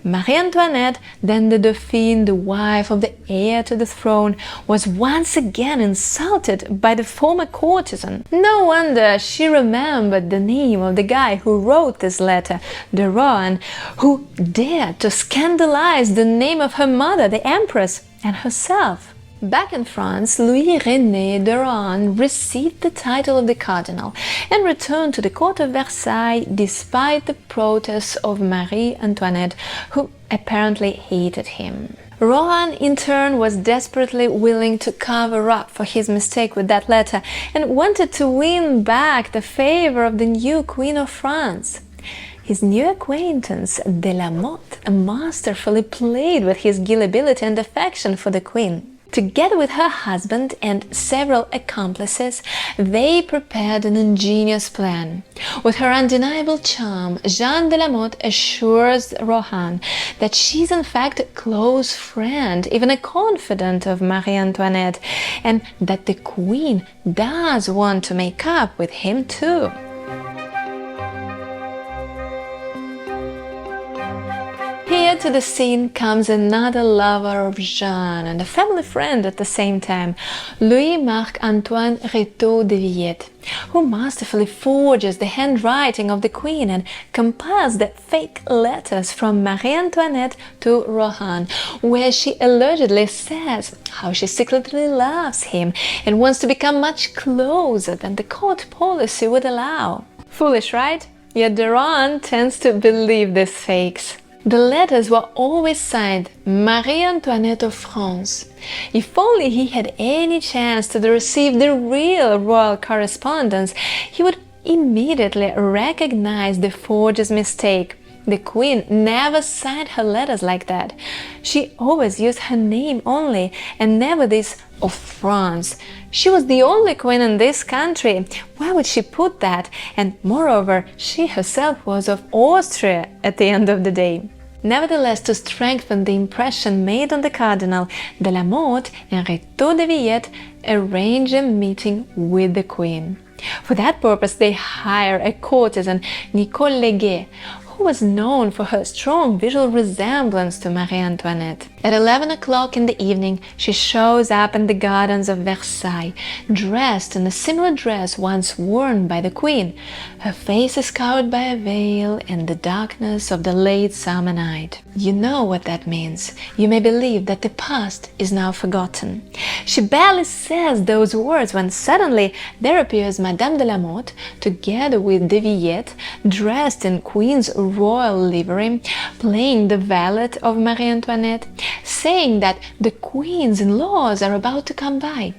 Marie Antoinette, then the Dauphine, the wife of the heir to the throne, was once again insulted by the former courtesan. No wonder she remembered the name of the guy who wrote this letter, de Rohan, who dared to scandalize the name of her mother, the Empress, and herself. Back in France, Louis-René de Rohan received the title of the cardinal and returned to the court of Versailles despite the protests of Marie Antoinette, who apparently hated him. Rohan, in turn, was desperately willing to cover up for his mistake with that letter and wanted to win back the favor of the new Queen of France. His new acquaintance, de la Motte, masterfully played with his gullibility and affection for the Queen. Together with her husband and several accomplices, they prepared an ingenious plan. With her undeniable charm, Jeanne de la Motte assures Rohan that she's in fact a close friend, even a confidant of Marie Antoinette, and that the Queen does want to make up with him too. Here to the scene comes another lover of Jeanne and a family friend at the same time, Louis-Marc-Antoine Rétaux de Villette, who masterfully forges the handwriting of the Queen and compiles the fake letters from Marie Antoinette to Rohan, where she allegedly says how she secretly loves him and wants to become much closer than the court policy would allow. Foolish, right? Yet de Rohan tends to believe these fakes. The letters were always signed Marie Antoinette of France. If only he had any chance to receive the real royal correspondence, he would immediately recognize the forger's mistake. The Queen never signed her letters like that. She always used her name only, and never this of France. She was the only queen in this country. Where would she put that? And moreover, she herself was of Austria at the end of the day. Nevertheless, to strengthen the impression made on the cardinal, de la Motte and Rétaux de Villette arrange a meeting with the Queen. For that purpose, they hire a courtesan, Nicole Légué, who was known for her strong visual resemblance to Marie Antoinette. At 11 o'clock in the evening, she shows up in the gardens of Versailles, dressed in a similar dress once worn by the Queen. Her face is covered by a veil in the darkness of the late summer night. You know what that means. You may believe that the past is now forgotten. She barely says those words when suddenly there appears Madame de la Motte, together with de Villette, dressed in Queen's royal livery, playing the valet of Marie Antoinette, saying that the queens-in-laws are about to come by.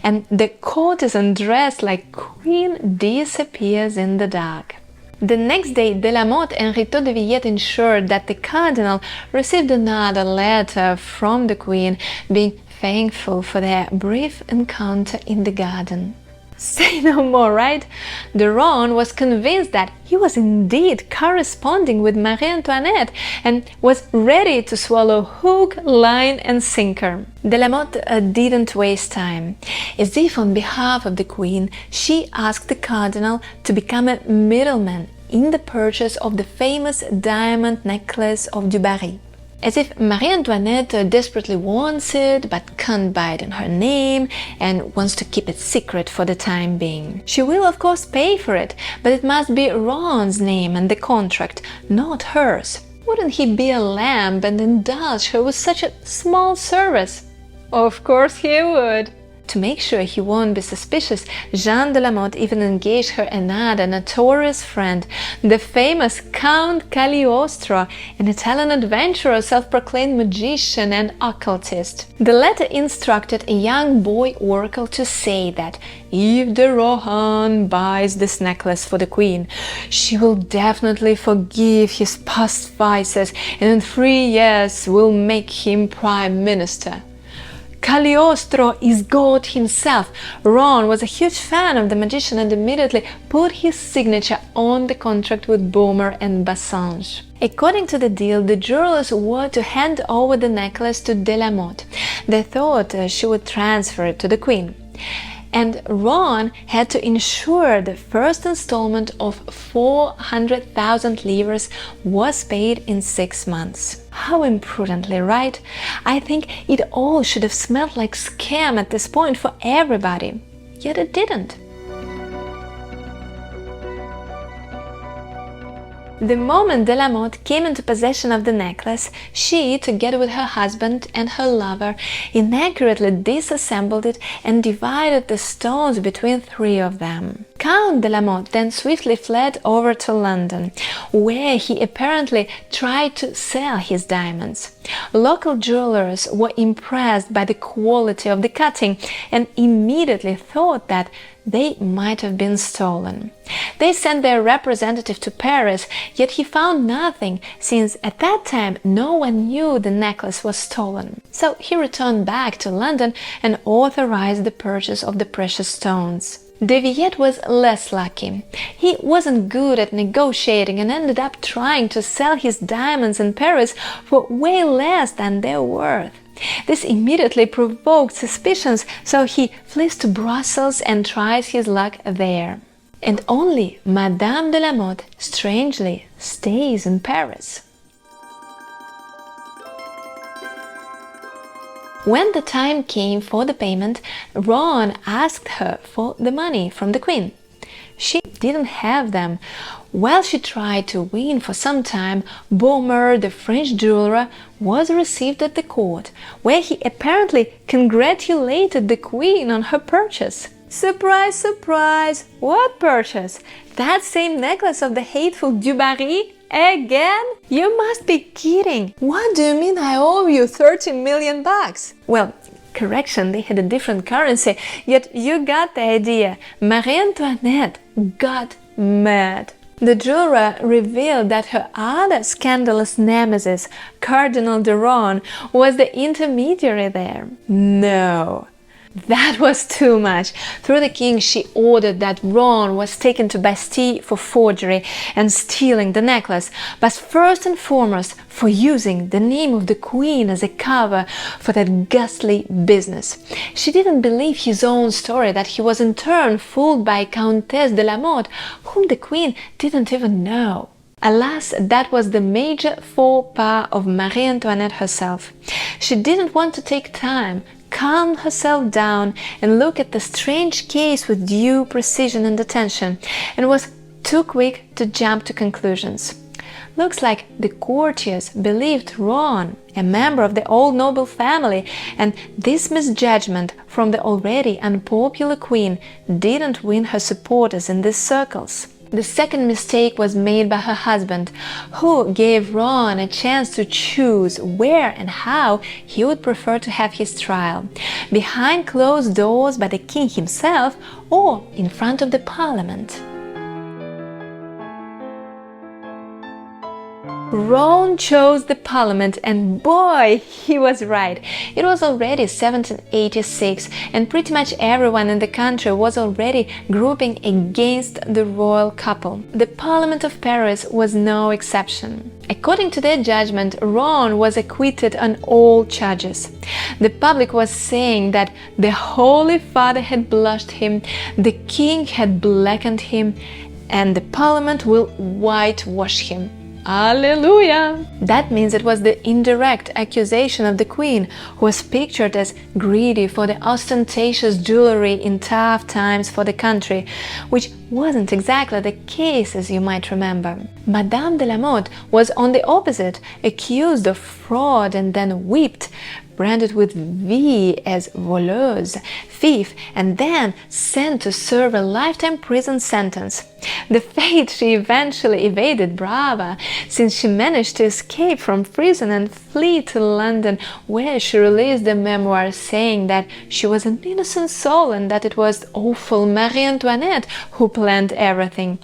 And the courtesan dressed like Queen disappears in the dark. The next day, de la Motte and Rétaux de Villette ensured that the cardinal received another letter from the Queen, being thankful for their brief encounter in the garden. Say no more, right? De Rohan was convinced that he was indeed corresponding with Marie Antoinette and was ready to swallow hook, line and sinker. De la Motte didn't waste time. As if on behalf of the Queen, she asked the cardinal to become a middleman in the purchase of the famous diamond necklace of du Barry. As if Marie Antoinette desperately wants it, but can't buy it in her name and wants to keep it secret for the time being. She will of course pay for it, but it must be Rohan's name and the contract, not hers. Wouldn't he be a lamb and indulge her with such a small service? Of course he would. To make sure he won't be suspicious, Jeanne de la Motte even engaged her another notorious friend, the famous Count Cagliostro, an Italian adventurer, self-proclaimed magician and occultist. The latter instructed a young boy oracle to say that if de Rohan buys this necklace for the queen, she will definitely forgive his past vices and in 3 years will make him prime minister. Cagliostro is God himself. Ron was a huge fan of the magician and immediately put his signature on the contract with Baumer and Bassange. According to the deal, the jewelers were to hand over the necklace to de la Motte. They thought she would transfer it to the queen. And Ron had to ensure the first installment of 400,000 livres was paid in 6 months. How imprudently, right? I think it all should have smelled like scam at this point for everybody. Yet it didn't. The moment de la Motte came into possession of the necklace, she, together with her husband and her lover, inaccurately disassembled it and divided the stones between 3 of them. Count de la Motte then swiftly fled over to London, where he apparently tried to sell his diamonds. Local jewelers were impressed by the quality of the cutting and immediately thought that they might have been stolen. They sent their representative to Paris, yet he found nothing, since at that time no one knew the necklace was stolen. So he returned back to London and authorized the purchase of the precious stones. De Villette was less lucky. He wasn't good at negotiating and ended up trying to sell his diamonds in Paris for way less than their worth. This immediately provoked suspicions, so he flees to Brussels and tries his luck there. And only Madame de la Motte, strangely, stays in Paris. When the time came for the payment, Ron asked her for the money from the queen. She didn't have them. While she tried to win for some time, Baumer, the French jeweler, was received at the court, where he apparently congratulated the queen on her purchase. Surprise, surprise! What purchase? That same necklace of the hateful Du Barry? Again? You must be kidding! What do you mean I owe you 30 million bucks? Well, correction, they had a different currency, yet you got the idea. Marie Antoinette got mad. The jeweler revealed that her other scandalous nemesis, Cardinal de Ron, was the intermediary there. No, that was too much. Through the king, she ordered that Ron was taken to Bastille for forgery and stealing the necklace, but first and foremost for using the name of the queen as a cover for that ghastly business. She didn't believe his own story that he was in turn fooled by Countess de la Motte, whom the queen didn't even know. Alas, that was the major faux pas of Marie Antoinette herself. She didn't want to take time, calm herself down and look at the strange case with due precision and attention, and was too quick to jump to conclusions. Looks like the courtiers believed Ron a member of the old noble family, and this misjudgment from the already unpopular queen didn't win her supporters in these circles. The second mistake was made by her husband, who gave Ron a chance to choose where and how he would prefer to have his trial, behind closed doors by the king himself or in front of the parliament. Ron chose the parliament, and boy, he was right. It was already 1786 and pretty much everyone in the country was already grouping against the royal couple. The Parliament of Paris was no exception. According to their judgment, Ron was acquitted on all charges. The public was saying that the Holy Father had blushed him, the king had blackened him, and the parliament will whitewash him. Alleluia! That means it was the indirect accusation of the queen, who was pictured as greedy for the ostentatious jewelry in tough times for the country, which wasn't exactly the case, as you might remember. Madame de la Motte was on the opposite, accused of fraud and then whipped, branded with V as voleuse, thief, and then sent to serve a lifetime prison sentence. The fate she eventually evaded, brava, since she managed to escape from prison and flee to London, where she released a memoir saying that she was an innocent soul and that it was awful Marie Antoinette who planned everything.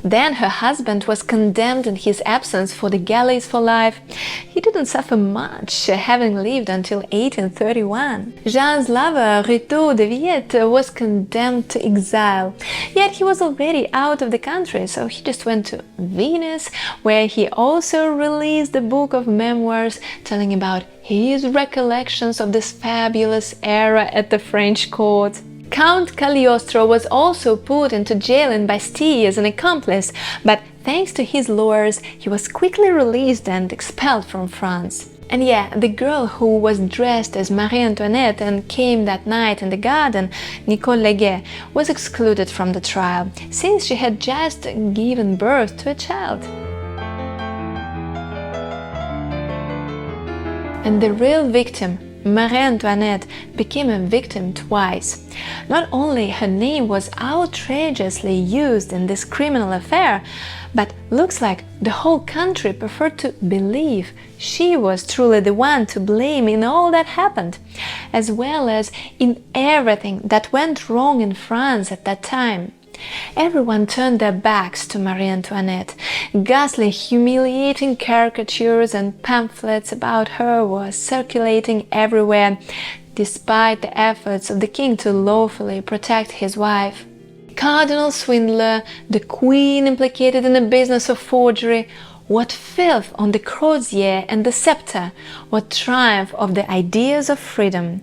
Then her husband was condemned in his absence for the galleys for life. He didn't suffer much, having lived until 1831. Jeanne's lover, Rideau de Villette, was condemned to exile. Yet he was already out of the country, so he just went to Venice, where he also released a book of memoirs telling about his recollections of this fabulous era at the French court. Count Cagliostro was also put into jail in Bastille as an accomplice, but thanks to his lawyers, he was quickly released and expelled from France. And yeah, the girl who was dressed as Marie Antoinette and came that night in the garden, Nicole Leguet, was excluded from the trial, since she had just given birth to a child. And the real victim, Marie Antoinette, became a victim twice. Not only her name was outrageously used in this criminal affair, but looks like the whole country preferred to believe she was truly the one to blame in all that happened, as well as in everything that went wrong in France at that time. Everyone turned their backs to Marie Antoinette. Ghastly, humiliating caricatures and pamphlets about her were circulating everywhere, despite the efforts of the king to lawfully protect his wife. Cardinal swindler, the queen implicated in the business of forgery, what filth on the crozier and the scepter, what triumph of the ideas of freedom.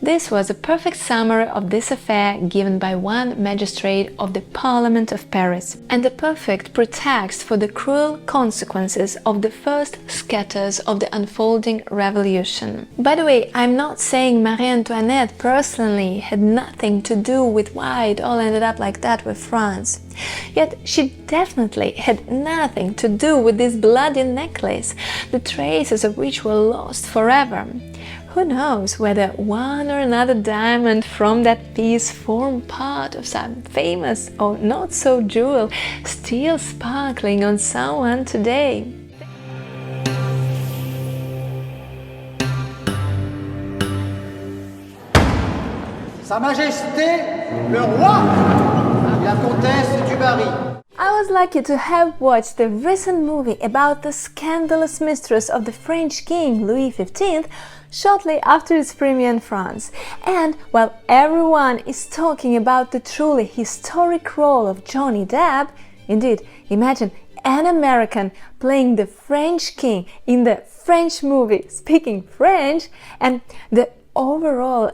This was a perfect summary of this affair given by one magistrate of the Parliament of Paris, and a perfect pretext for the cruel consequences of the first scatters of the unfolding revolution. By the way, I'm not saying Marie Antoinette personally had nothing to do with why it all ended up like that with France. Yet she definitely had nothing to do with this bloody necklace, the traces of which were lost forever. Who knows whether one or another diamond from that piece formed part of some famous or not so jewel still sparkling on someone today. Sa Majesté, le Roi, la Comtesse du Barry. I was lucky to have watched the recent movie about the scandalous mistress of the French king Louis XV shortly after its premiere in France. And while everyone is talking about the truly historic role of Johnny Depp, indeed, imagine an American playing the French king in the French movie speaking French, and the overall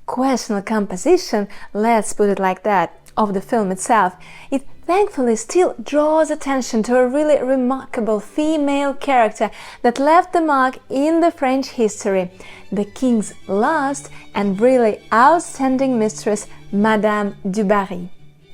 questionable composition, let's put it like that, of the film itself, it thankfully still draws attention to a really remarkable female character that left the mark in the French history, the king's last and really outstanding mistress, Madame du Barry.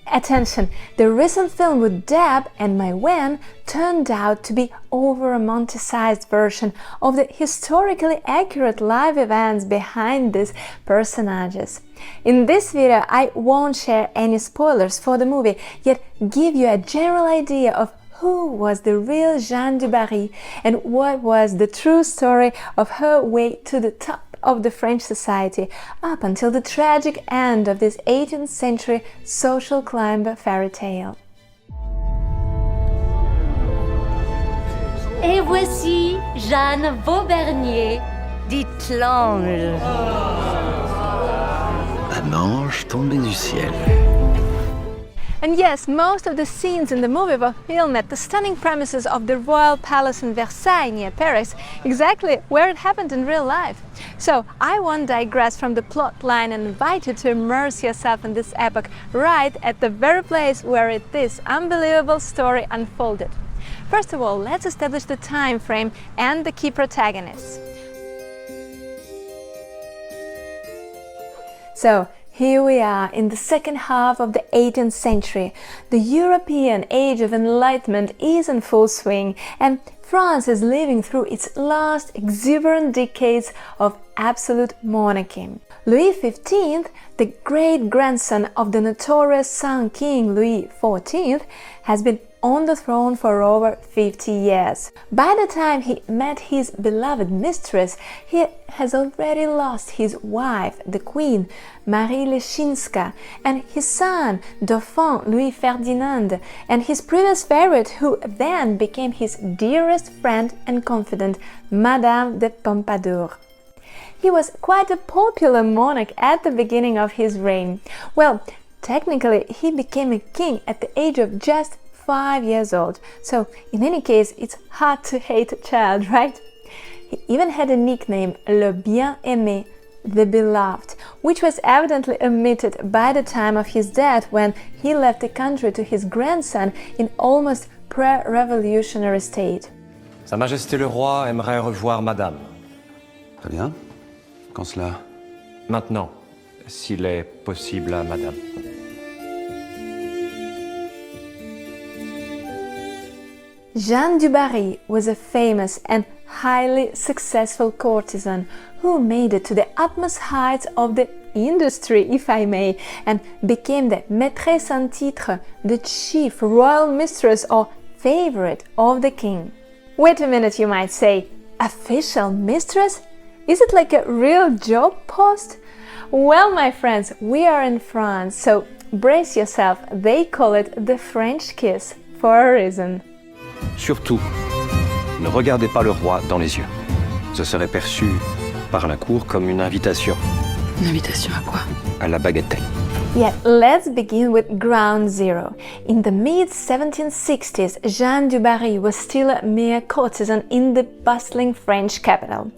Attention, the recent film with Depp and Maïwenn turned out to be over-romanticized version of the historically accurate live events behind these personages. In this video, I won't share any spoilers for the movie, yet give you a general idea of who was the real Jeanne du Barry and what was the true story of her way to the top of the French society up until the tragic end of this 18th century social climber fairy tale. Et voici Jeanne Vaubernier, dite l'ange. Un ange tombé du ciel. And yes, most of the scenes in the movie were filmed at the stunning premises of the Royal Palace in Versailles near Paris, exactly where it happened in real life. So I won't digress from the plot line and invite you to immerse yourself in this epoch right at the very place where this unbelievable story unfolded. First of all, let's establish the time frame and the key protagonists. So, Here we are in the second half of the 18th century. The European Age of Enlightenment is in full swing, and France is living through its last exuberant decades of absolute monarchy. Louis XV, the great-grandson of the notorious Sun King Louis XIV, has been on the throne for over 50 years. By the time he met his beloved mistress, he has already lost his wife, the Queen, Marie Leczinska, and his son, Dauphin Louis Ferdinand, and his previous favorite, who then became his dearest friend and confidant, Madame de Pompadour. He was quite a popular monarch at the beginning of his reign. Well, technically, he became a king at the age of just 5 years old, so in any case, it's hard to hate a child, right? He even had a nickname, Le Bien-Aimé, the Beloved, which was evidently omitted by the time of his death when he left the country to his grandson in almost pre-revolutionary state. Sa Majesté le Roi aimerait revoir Madame. Très bien. Quand cela? Maintenant, s'il est possible à Madame. Jeanne du Barry was a famous and highly successful courtesan who made it to the utmost heights of the industry, if I may, and became the maîtresse en titre, the chief royal mistress or favorite of the king. Wait a minute, you might say. Official mistress? Is it like a real job post? Well, my friends, we are in France, so brace yourself, they call it the French kiss for a reason. Surtout, ne regardez pas le roi dans les yeux. Ce serait perçu par la cour comme une invitation. Une invitation à quoi? À la bagatelle. Yet, let's begin with ground zero. In the mid-1760s, Jeanne du Barry was still a mere courtesan in the bustling French capital.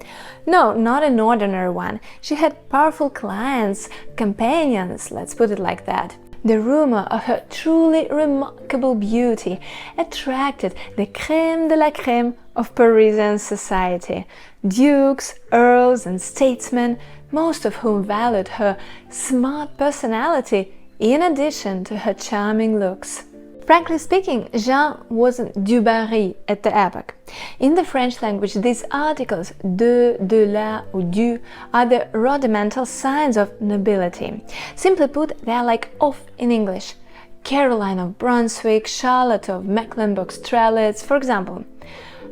No, not an ordinary one. She had powerful clients, companions, let's put it like that. The rumor of her truly remarkable beauty attracted the crème de la crème of Parisian society. Dukes, earls and statesmen, most of whom valued her smart personality in addition to her charming looks. Frankly speaking, Jeanne wasn't du Barry at the epoch. In the French language, these articles de, la or du are the rudimental signs of nobility. Simply put, they are like of in English. Caroline of Brunswick, Charlotte of Mecklenburg-Strelitz, for example.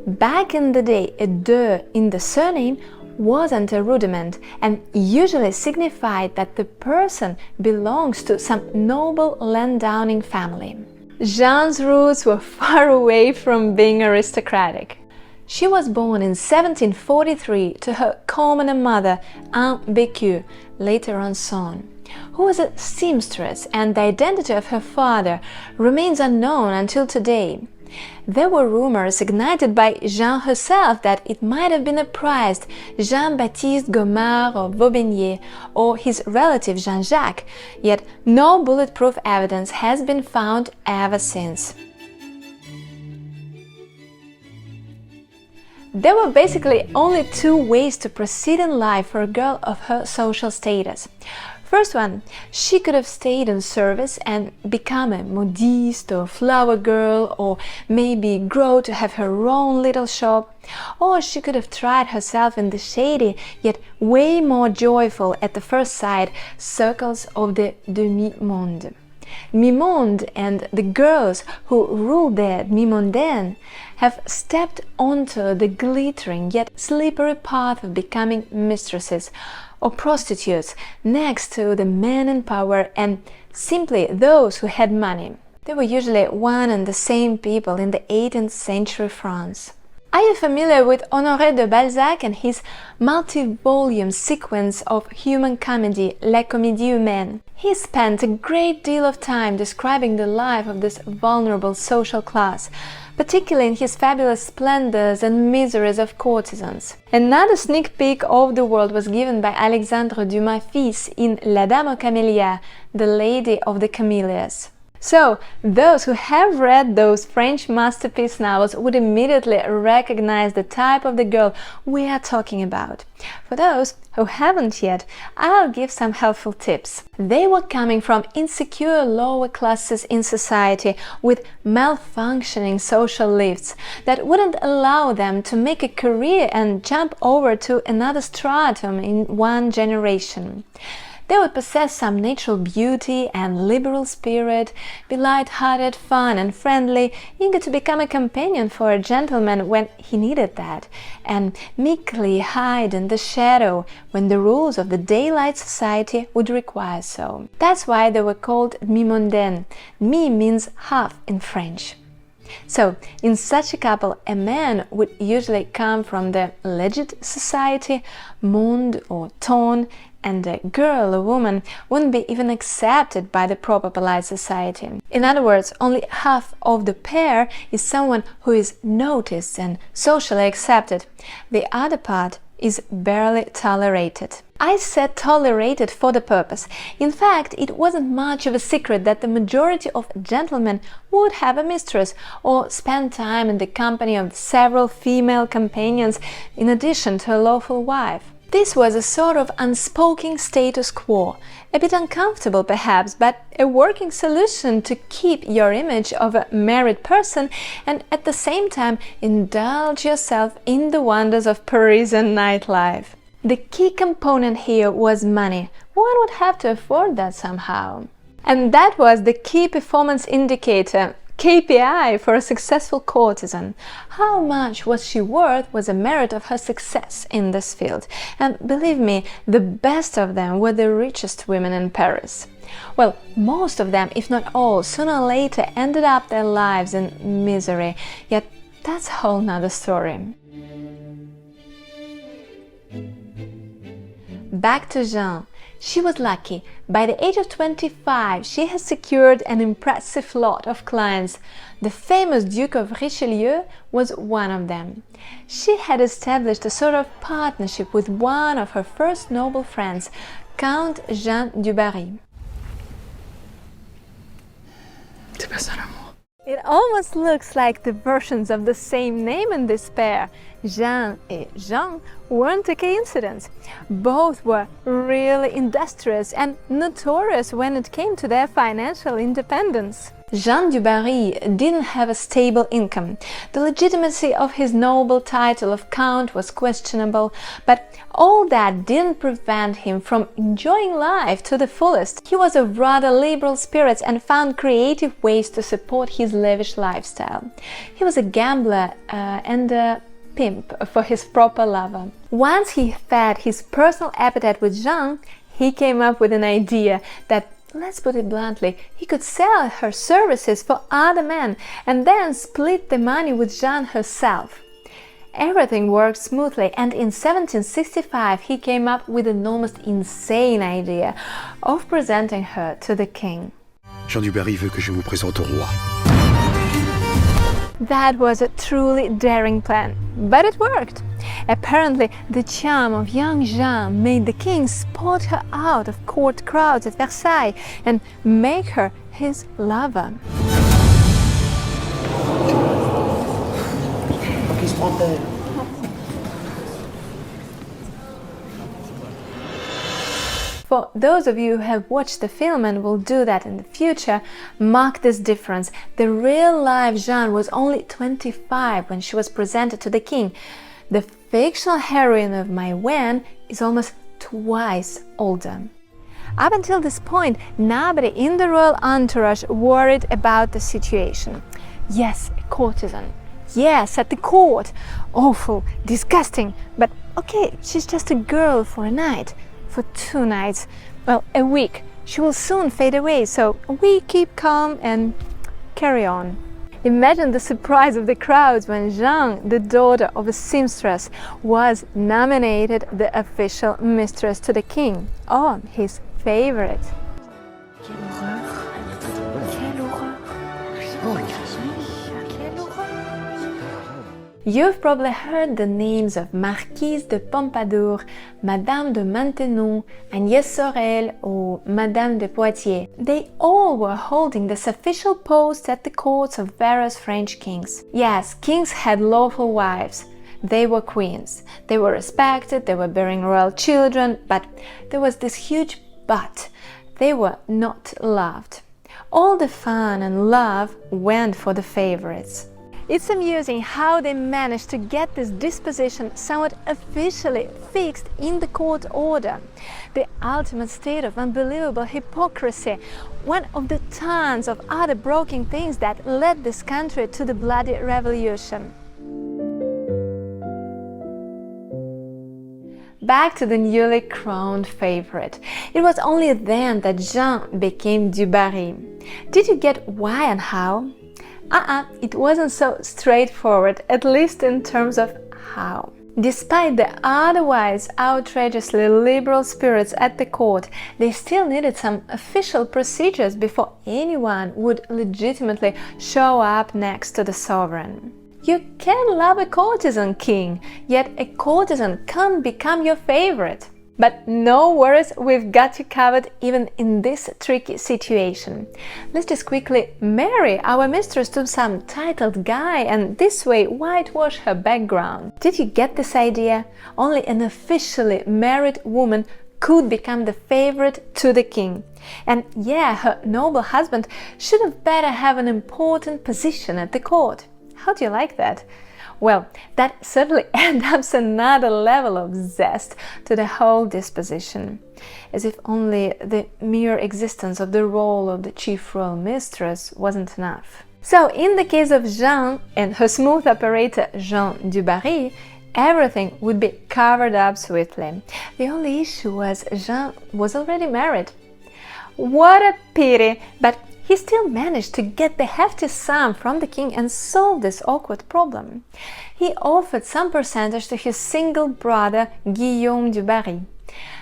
Back in the day, a de in the surname wasn't a rudiment and usually signified that the person belongs to some noble landowning family. Jeanne's roots were far away from being aristocratic. She was born in 1743 to her commoner mother, Anne Bécu, later on Son, who was a seamstress, and the identity of her father remains unknown until today. There were rumors ignited by Jeanne herself that it might have been a priest, Jean-Baptiste Gomard of Vaubernier, or his relative Jean-Jacques, yet no bulletproof evidence has been found ever since. There were basically only two ways to proceed in life for a girl of her social status. First one, she could have stayed in service and become a modiste or flower girl, or maybe grow to have her own little shop, or she could have tried herself in the shady, yet way more joyful at the first sight, circles of the demi-monde. Mi-monde and the girls who rule the mi-mondaine have stepped onto the glittering yet slippery path of becoming mistresses or prostitutes next to the men in power and simply those who had money. They were usually one and the same people in the 18th century France. Are you familiar with Honoré de Balzac and his multi-volume sequence of human comedy, La Comédie Humaine? He spent a great deal of time describing the life of this vulnerable social class, particularly in his fabulous splendors and miseries of courtesans. Another sneak peek of the world was given by Alexandre Dumas fils in La Dame aux Camélias, the Lady of the Camellias. So, those who have read those French masterpiece novels would immediately recognize the type of the girl we are talking about. For those who haven't yet, I'll give some helpful tips. They were coming from insecure lower classes in society with malfunctioning social lifts that wouldn't allow them to make a career and jump over to another stratum in one generation. They would possess some natural beauty and liberal spirit, be light-hearted, fun and friendly, eager to become a companion for a gentleman when he needed that, and meekly hide in the shadow when the rules of the daylight society would require so. That's why they were called mi-mondaines. Mi means half in French. So, in such a couple, a man would usually come from the legit society, monde or ton, and a girl, a woman, wouldn't be even accepted by the proper polite society. In other words, only half of the pair is someone who is noticed and socially accepted. The other part is barely tolerated. I said tolerated for the purpose. In fact, it wasn't much of a secret that the majority of gentlemen would have a mistress or spend time in the company of several female companions in addition to a lawful wife. This was a sort of unspoken status quo, a bit uncomfortable perhaps, but a working solution to keep your image of a married person and at the same time indulge yourself in the wonders of Parisian nightlife. The key component here was money. One would have to afford that somehow. And that was the key performance indicator, KPI, for a successful courtesan. How much was she worth was a merit of her success in this field. And believe me, the best of them were the richest women in Paris. Well, most of them, if not all, sooner or later ended up their lives in misery. Yet that's a whole nother story. Back to Jeanne. She was lucky. By the age of 25, she has secured an impressive lot of clients. The famous Duke of Richelieu was one of them. She had established a sort of partnership with one of her first noble friends, Count Jean du Barry. It almost looks like the versions of the same name in this pair. Jean and Jean weren't a coincidence. Both were really industrious and notorious when it came to their financial independence. Jean du Barry didn't have a stable income. The legitimacy of his noble title of Count was questionable, but all that didn't prevent him from enjoying life to the fullest. He was of rather liberal spirits and found creative ways to support his lavish lifestyle. He was a gambler and a pimp for his proper lover. Once he fed his personal appetite with Jean, he came up with an idea that, let's put it bluntly, he could sell her services for other men and then split the money with Jeanne herself. Everything worked smoothly, and in 1765 he came up with an almost insane idea of presenting her to the king. Jean du Barry veut que je vous présente au roi. That was a truly daring plan, but it worked. Apparently, the charm of young Jeanne made the king spot her out of court crowds at Versailles and make her his lover. For those of you who have watched the film and will do that in the future, mark this difference. The real-life Jeanne was only 25 when she was presented to the king. The fictional heroine of My Wen is almost twice older. Up until this point, nobody in the royal entourage worried about the situation. Yes, a courtesan. Yes, at the court. Awful, disgusting, but okay, she's just a girl for a night. For 2 nights, well, a week. She will soon fade away, so we keep calm and carry on. Imagine the surprise of the crowds when Jeanne, the daughter of a seamstress, was nominated the official mistress to the king, or his favorite. You've probably heard the names of Marquise de Pompadour, Madame de Maintenon, Agnès Sorel or Madame de Poitiers. They all were holding this official post at the courts of various French kings. Yes, kings had lawful wives. They were queens. They were respected, they were bearing royal children, but there was this huge but. They were not loved. All the fun and love went for the favorites. It's amusing how they managed to get this disposition somewhat officially fixed in the court order. The ultimate state of unbelievable hypocrisy, one of the tons of other broken things that led this country to the bloody revolution. Back to the newly crowned favorite. It was only then that Jean became du Barry. Did you get why and how? It wasn't so straightforward, at least in terms of how. Despite the otherwise outrageously liberal spirits at the court, they still needed some official procedures before anyone would legitimately show up next to the sovereign. You can love a courtesan king, yet a courtesan can't become your favorite. But no worries, we've got you covered even in this tricky situation. Let's just quickly marry our mistress to some titled guy and this way whitewash her background. Did you get this idea? Only an officially married woman could become the favorite to the king. And yeah, her noble husband should have better have an important position at the court. How do you like that? Well, that certainly adds another level of zest to the whole disposition, as if only the mere existence of the role of the chief royal mistress wasn't enough. So, in the case of Jeanne and her smooth operator Jean du Barry, everything would be covered up swiftly. The only issue was Jean was already married. What a pity, but he still managed to get the hefty sum from the king and solve this awkward problem. He offered some percentage to his single brother Guillaume du Barry.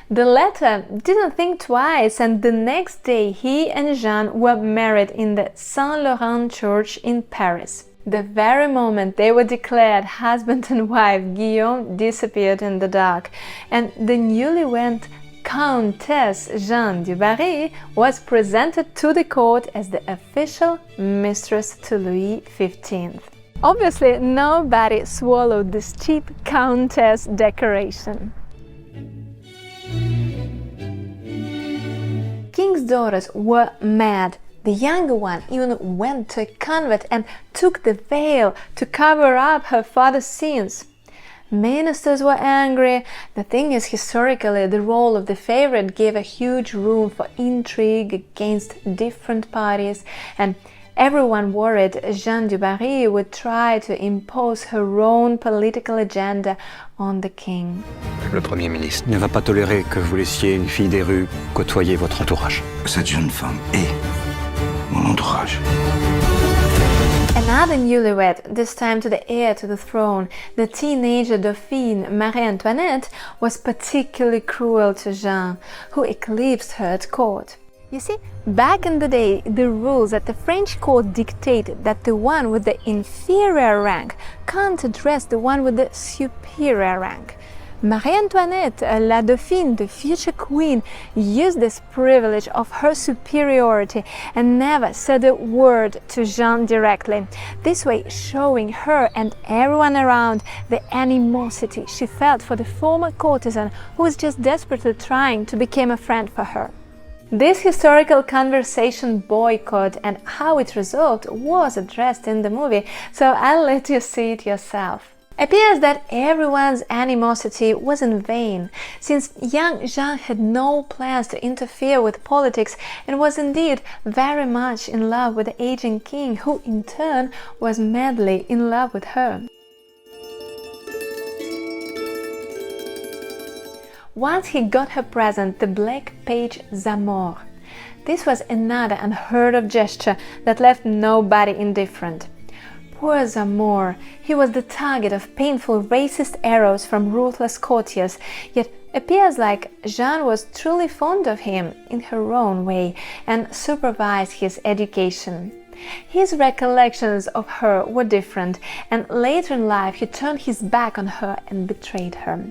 The latter didn't think twice, and the next day he and Jeanne were married in the Saint-Laurent church in Paris. The very moment they were declared husband and wife, Guillaume disappeared in the dark, and the newlywed Countess Jeanne du Barry was presented to the court as the official mistress to Louis XV. Obviously, nobody swallowed this cheap countess decoration. King's daughters were mad. The younger one even went to a convent and took the veil to cover up her father's sins. Ministers were angry. The thing is, historically, the role of the favorite gave a huge room for intrigue against different parties, and everyone worried Jeanne du Barry would try to impose her own political agenda on the king. Le Premier ministre ne va pas tolérer que vous laissiez une fille des rues côtoyer votre entourage. Cette jeune femme est mon entourage. Another newlywed, this time to the heir to the throne, the teenager Dauphine Marie Antoinette, was particularly cruel to Jeanne, who eclipsed her at court. You see, back in the day, the rules at the French court dictated that the one with the inferior rank can't address the one with the superior rank. Marie Antoinette, la Dauphine, the future queen, used this privilege of her superiority and never said a word to Jeanne directly, this way showing her and everyone around the animosity she felt for the former courtesan who was just desperately trying to become a friend for her. This historical conversation boycott and how it resolved was addressed in the movie, so I'll let you see it yourself. Appears that everyone's animosity was in vain, since young Jeanne had no plans to interfere with politics and was indeed very much in love with the aging king, who in turn was madly in love with her. Once he got her present the black page Zamor. This was another unheard of gesture that left nobody indifferent. Poor Zamor, he was the target of painful racist arrows from ruthless courtiers, yet Appears like Jeanne was truly fond of him in her own way and supervised his education. His recollections of her were different, and later in life he turned his back on her and betrayed her.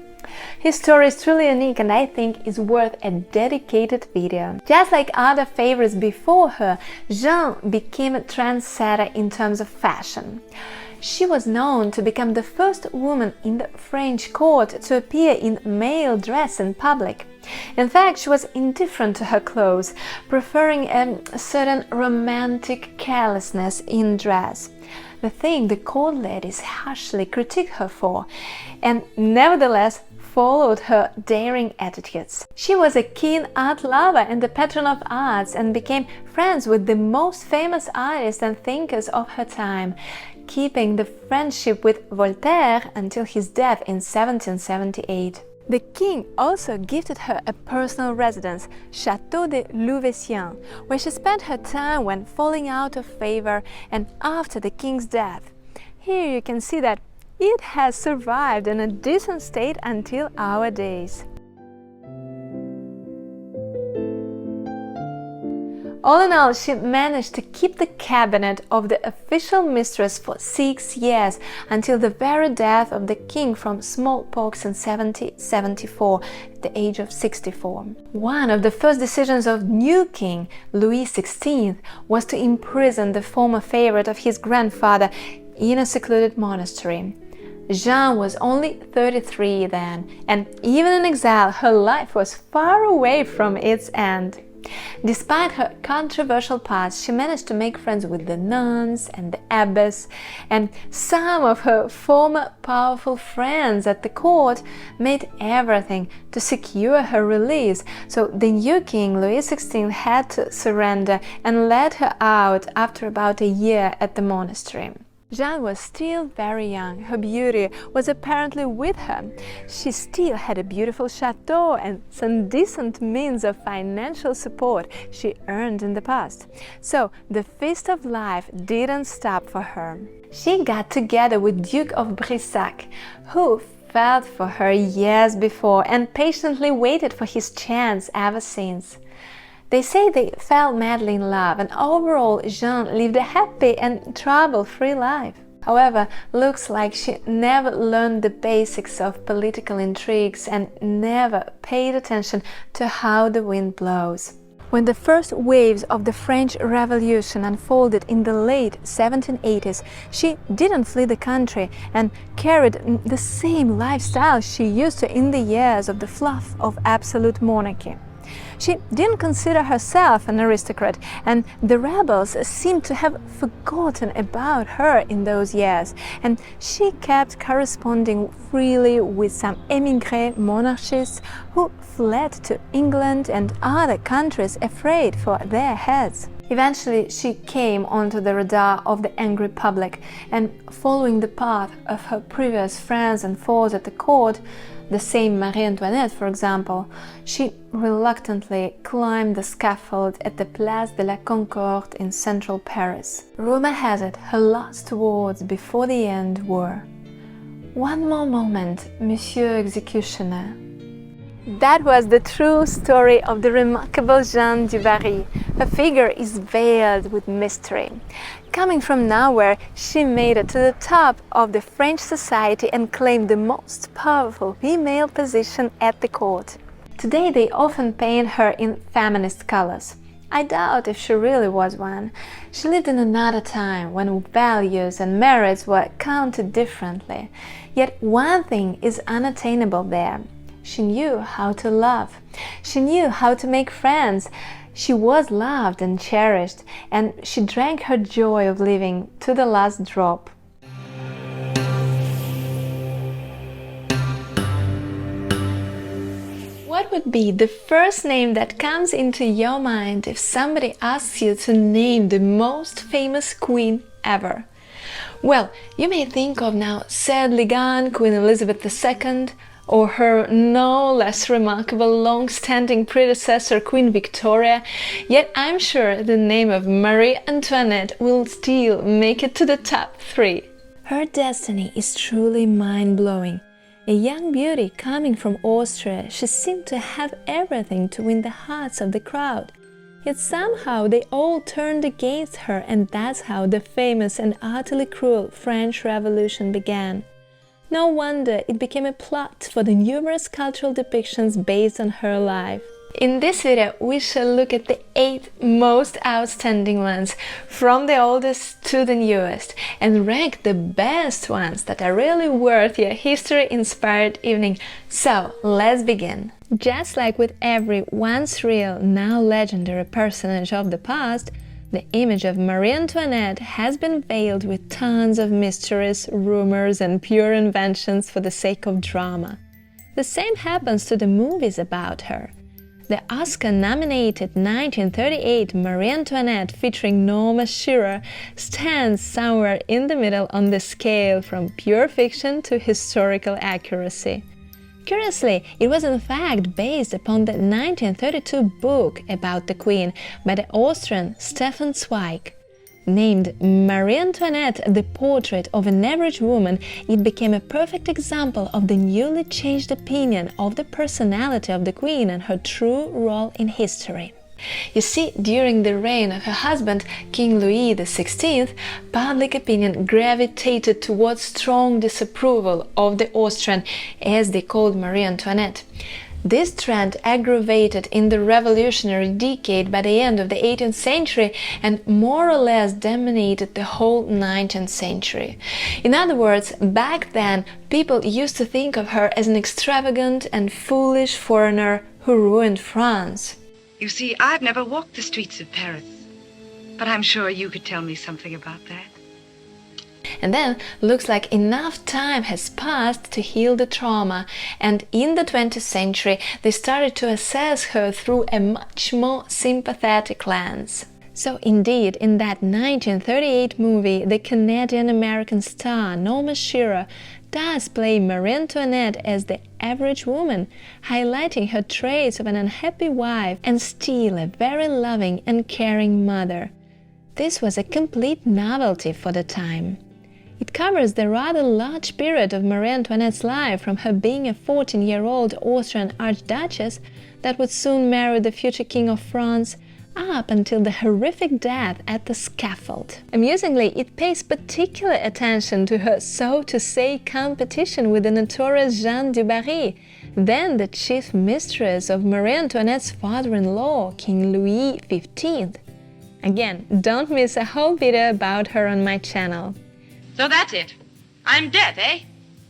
His story is truly unique and I think is worth a dedicated video. Just like other favorites before her, Jeanne became a trendsetter in terms of fashion. She was known to become the first woman in the French court to appear in male dress in public. In fact, she was indifferent to her clothes, preferring a certain romantic carelessness in dress. The thing the court ladies harshly critiqued her for, and nevertheless followed her daring attitudes. She was a keen art lover and a patron of arts and became friends with the most famous artists and thinkers of her time, keeping the friendship with Voltaire until his death in 1778. The king also gifted her a personal residence, Château de Louveciennes, where she spent her time when falling out of favor and after the king's death. Here you can see that it has survived in a decent state until our days. All in all, she managed to keep the cabinet of the official mistress for 6 years, until the very death of the king from smallpox in 1774, at the age of 64. One of the first decisions of new king, Louis XVI, was to imprison the former favorite of his grandfather in a secluded monastery. Jeanne was only 33 then, and even in exile, her life was far away from its end. Despite her controversial past, she managed to make friends with the nuns and the abbess, and some of her former powerful friends at the court made everything to secure her release, so the new king, Louis XVI, had to surrender and let her out after about a year at the monastery. Jeanne was still very young, her beauty was apparently with her. She still had a beautiful chateau and some decent means of financial support she earned in the past. So the feast of life didn't stop for her. She got together with Duke of Brissac, who felt for her years before and patiently waited for his chance ever since. They say they fell madly in love, and overall Jeanne lived a happy and trouble-free life. However, looks like she never learned the basics of political intrigues and never paid attention to how the wind blows. When the first waves of the French Revolution unfolded in the late 1780s, she didn't flee the country and carried the same lifestyle she used to in the years of the fluff of absolute monarchy. She didn't consider herself an aristocrat, and the rebels seemed to have forgotten about her in those years, and she kept corresponding freely with some émigré monarchists who fled to England and other countries afraid for their heads. Eventually, she came onto the radar of the angry public, and following the path of her previous friends and foes at the court, the same Marie Antoinette, for example, she reluctantly climbed the scaffold at the Place de la Concorde in central Paris. Rumor has it her last words before the end were, "One more moment, Monsieur Executioner." That was the true story of the remarkable Jeanne du Barry. Her figure is veiled with mystery. Coming from nowhere, she made it to the top of the French society and claimed the most powerful female position at the court. Today they often paint her in feminist colors. I doubt if she really was one. She lived in another time when values and merits were counted differently. Yet one thing is unattainable there. She knew how to love. She knew how to make friends. She was loved and cherished, and she drank her joy of living to the last drop. What would be the first name that comes into your mind if somebody asks you to name the most famous queen ever? Well, you may think of now sadly gone Queen Elizabeth II, or her no less remarkable long-standing predecessor Queen Victoria, yet I'm sure the name of Marie Antoinette will still make it to the top 3. Her destiny is truly mind-blowing. A young beauty coming from Austria, she seemed to have everything to win the hearts of the crowd. Yet somehow they all turned against her, and that's how the famous and utterly cruel French Revolution began. No wonder it became a plot for the numerous cultural depictions based on her life. In this video, we shall look at the 8 most outstanding ones, from the oldest to the newest, and rank the best ones that are really worth your history-inspired evening. So, let's begin. Just like with every once real, now legendary personage of the past, the image of Marie Antoinette has been veiled with tons of mysteries, rumors, and pure inventions for the sake of drama. The same happens to the movies about her. The Oscar-nominated 1938 Marie Antoinette featuring Norma Shearer stands somewhere in the middle on the scale from pure fiction to historical accuracy. Curiously, it was in fact based upon the 1932 book about the Queen by the Austrian Stefan Zweig. Named Marie Antoinette, the portrait of an average woman, it became a perfect example of the newly changed opinion of the personality of the Queen and her true role in history. You see, during the reign of her husband, King Louis XVI, public opinion gravitated towards strong disapproval of the Austrian, as they called Marie Antoinette. This trend aggravated in the revolutionary decade by the end of the 18th century and more or less dominated the whole 19th century. In other words, back then, people used to think of her as an extravagant and foolish foreigner who ruined France. You see, I've never walked the streets of Paris, but I'm sure you could tell me something about that. And then, looks like enough time has passed to heal the trauma, and in the 20th century they started to assess her through a much more sympathetic lens. So indeed, in that 1938 movie, the Canadian-American star Norma Shearer does play Marie Antoinette as the average woman, highlighting her traits of an unhappy wife and still a very loving and caring mother. This was a complete novelty for the time. It covers the rather large period of Marie Antoinette's life, from her being a 14-year-old Austrian archduchess that would soon marry the future King of France, up until the horrific death at the scaffold. Amusingly, it pays particular attention to her so-to-say competition with the notorious Jeanne du Barry, then the chief mistress of Marie Antoinette's father-in-law, King Louis XV. Again, don't miss a whole video about her on my channel. So that's it. I'm dead, eh?